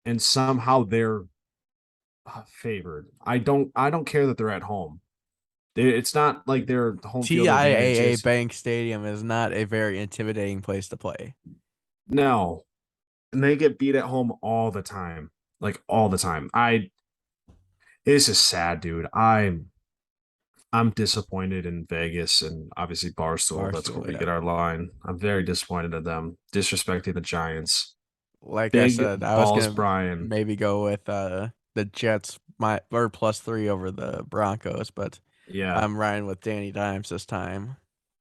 and somehow they're favored. I don't care that they're at home. It's not like their home field advantage TIAA is. Bank Stadium is not a very intimidating place to play. No, and they get beat at home all the time, like all the time. This is sad, dude. I'm disappointed in Vegas and obviously Barstool. That's where Barstool, we yeah. get our line. I'm very disappointed in them disrespecting the Giants. Like I Big said, I was balls, gonna Brian. maybe go with the Jets, or +3 over the Broncos, but Yeah, I'm riding with Danny Dimes this time.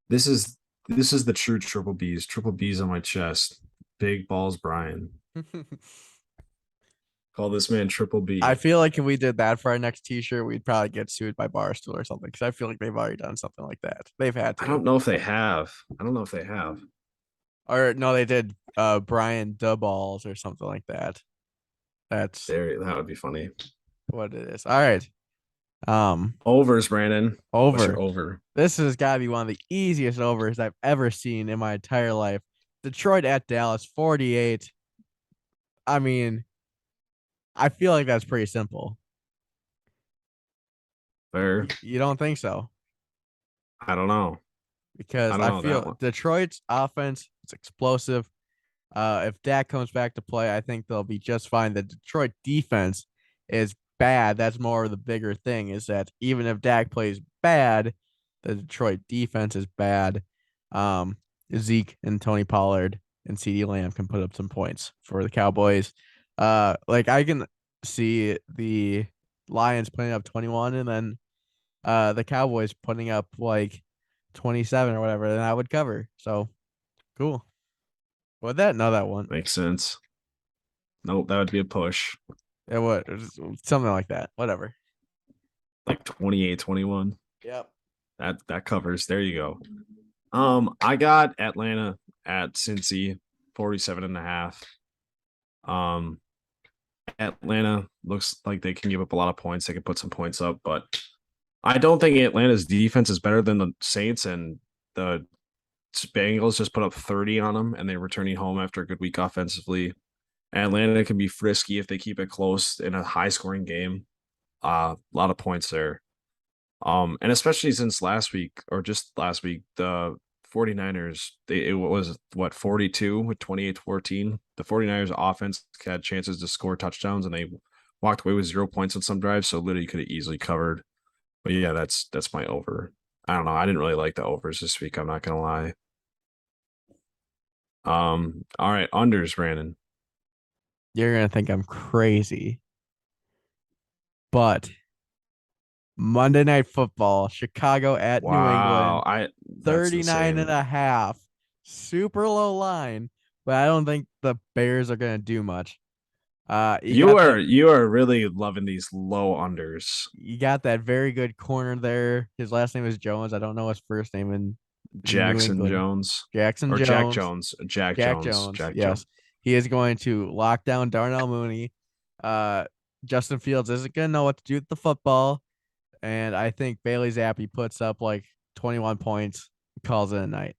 this is this is the true triple B's. Triple B's on my chest. Big balls, Brian. Call this man Triple B. I feel like if we did that for our next T-shirt, we'd probably get sued by Barstool or something. Because I feel like they've already done something like that. They've had I to. don't know if they have. I don't know if they have. Or no, they did. Brian Dubballs or something like that. That's That would be funny. what it is. All right. Overs, Brandon. What's Over. your over? This has got to be one of the easiest overs I've ever seen in my entire life. Detroit at Dallas, 48. I mean, I feel like that's pretty simple. Fair. You don't think so? I don't know. Because I don't I know that feel one. Detroit's offense is explosive. If Dak comes back to play, I think they'll be just fine. The Detroit defense is bad. That's more of the bigger thing, is that even if Dak plays bad, the Detroit defense is bad. Zeke and Tony Pollard and CeeDee Lamb can put up some points for the Cowboys. Like I can see the Lions putting up 21 and then the Cowboys putting up like 27 or whatever, then I would cover. So cool. Would that? No, that one. Makes sense. Nope, that would be a push. It would something like that. Whatever. Like 28-21. Yep. That covers. There you go. I got Atlanta at Cincy, 47.5. Atlanta looks like they can give up a lot of points. They can put some points up, but I don't think Atlanta's defense is better than the Saints, and the Bengals just put up 30 on them, and they're returning home after a good week offensively. Atlanta can be frisky if they keep it close in a high-scoring game. A lot of points there. And especially since last week, or just last week, the 49ers, it was what, 42 with 28-14. The 49ers offense had chances to score touchdowns, and they walked away with 0 points on some drives, so literally could have easily covered. But yeah, that's my over. I don't know. I didn't really like the overs this week, I'm not gonna lie. All right, unders, Brandon. You're gonna think I'm crazy. But Monday Night Football, Chicago at New Wow, England, that's 39 and insane. a half. Super low line, but I don't think the Bears are gonna do much. You got are that, you are really loving these low unders. you got that very good corner there. His last name is Jones. I don't know his first name in New Jackson England. Jones. Jackson Or Jones. Jack Jones. Jack Jones. Jones. Jack Yes. Jones. He is going to lock down Darnell Mooney. Justin Fields isn't going to know what to do with the football. And I think Bailey Zappi puts up like 21 points, calls it a night.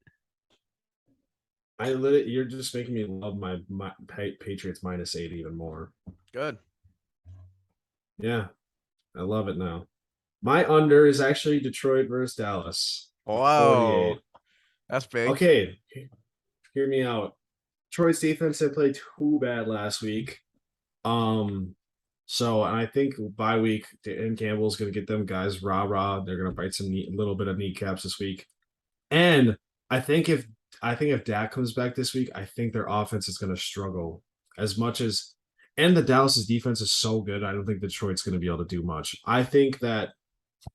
You're just making me love my Patriots -8 even more. Good. Yeah, I love it now. My under is actually Detroit versus Dallas. Whoa. 48. That's big. Okay, hear me out. Detroit's defense didn't play too bad last week. So I think bye week, Dan Campbell's gonna get them guys rah. They're gonna bite some little bit of kneecaps this week. And I think if Dak comes back this week, I think their offense is gonna struggle as much as and the Dallas's defense is so good. I don't think Detroit's gonna be able to do much. I think that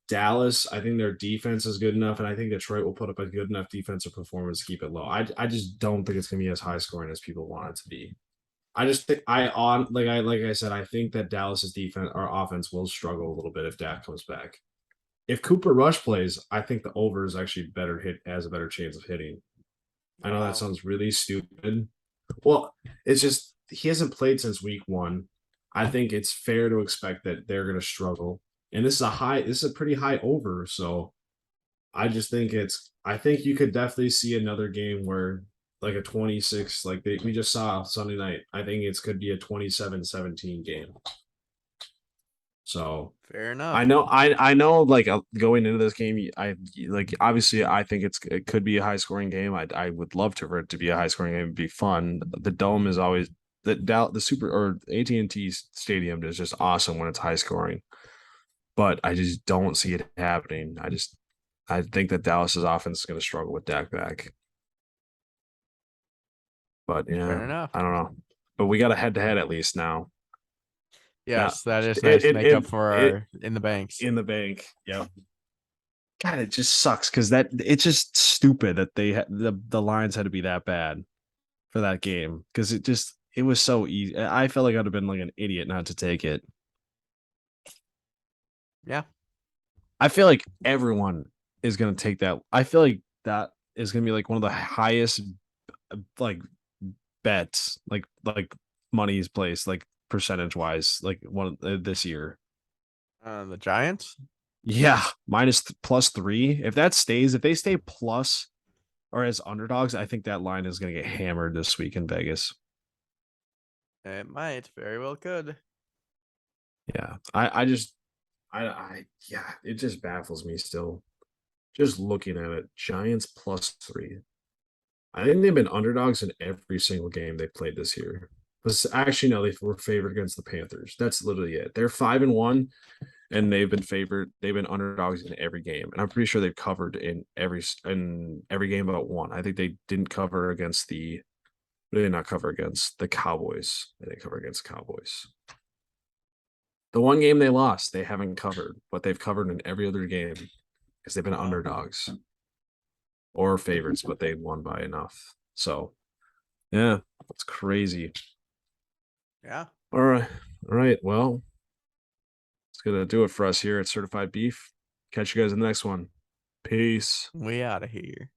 Dallas, I think their defense is good enough, and I think Detroit will put up a good enough defensive performance to keep it low. I just don't think it's gonna be as high scoring as people want it to be. I just think like I said, I think that Dallas's defense or offense will struggle a little bit if Dak comes back. If Cooper Rush plays, I think the over is actually has a better chance of hitting. I know Wow. that sounds really stupid. Well, it's just he hasn't played since week 1. I think it's fair to expect that they're going to struggle. And this is a pretty high over, so I just think I think you could definitely see another game where like a 26 like we just saw Sunday night. I think it could be a 27-17 game. So Fair enough. I know like going into this game, I like obviously I think it could be a high scoring game. I would love for it to be a high scoring game. It'd be fun. The dome is always the super or AT&T stadium is just awesome when it's high scoring. But I just don't see it happening. I think that Dallas's offense is going to struggle with Dak back. But Fair yeah, enough. I don't know. But we got a head to head at least now. Yes, that is nice to make up for our in the banks. In the bank. Yep. God, it just sucks because it's just stupid that the lines had to be that bad for that game because it was so easy. I felt like I'd have been like an idiot not to take it. Yeah. I feel like everyone is gonna take that. I feel like that is gonna be like one of the highest like bets, like money's placed, like percentage wise, like one this year. The Giants. Yeah, +3. If they stay plus or as underdogs, I think that line is going to get hammered this week in Vegas. It might very well could. Yeah, yeah, it just baffles me still. Just looking at it, Giants +3. I think they've been underdogs in every single game they played this year. But actually, no, they were favored against the Panthers. That's literally it. They're 5-1. And they've been favored. They've been underdogs in every game, and I'm pretty sure they've covered in every game but one. I think they didn't cover against they did not cover against the Cowboys. They didn't cover against the Cowboys. The one game they lost, they haven't covered, but they've covered in every other game because they've been underdogs or favorites, but they won by enough. So, yeah, that's crazy. Yeah. All right. Well. It's gonna do it for us here at Certified Beef. Catch you guys in the next one. Peace. We out of here.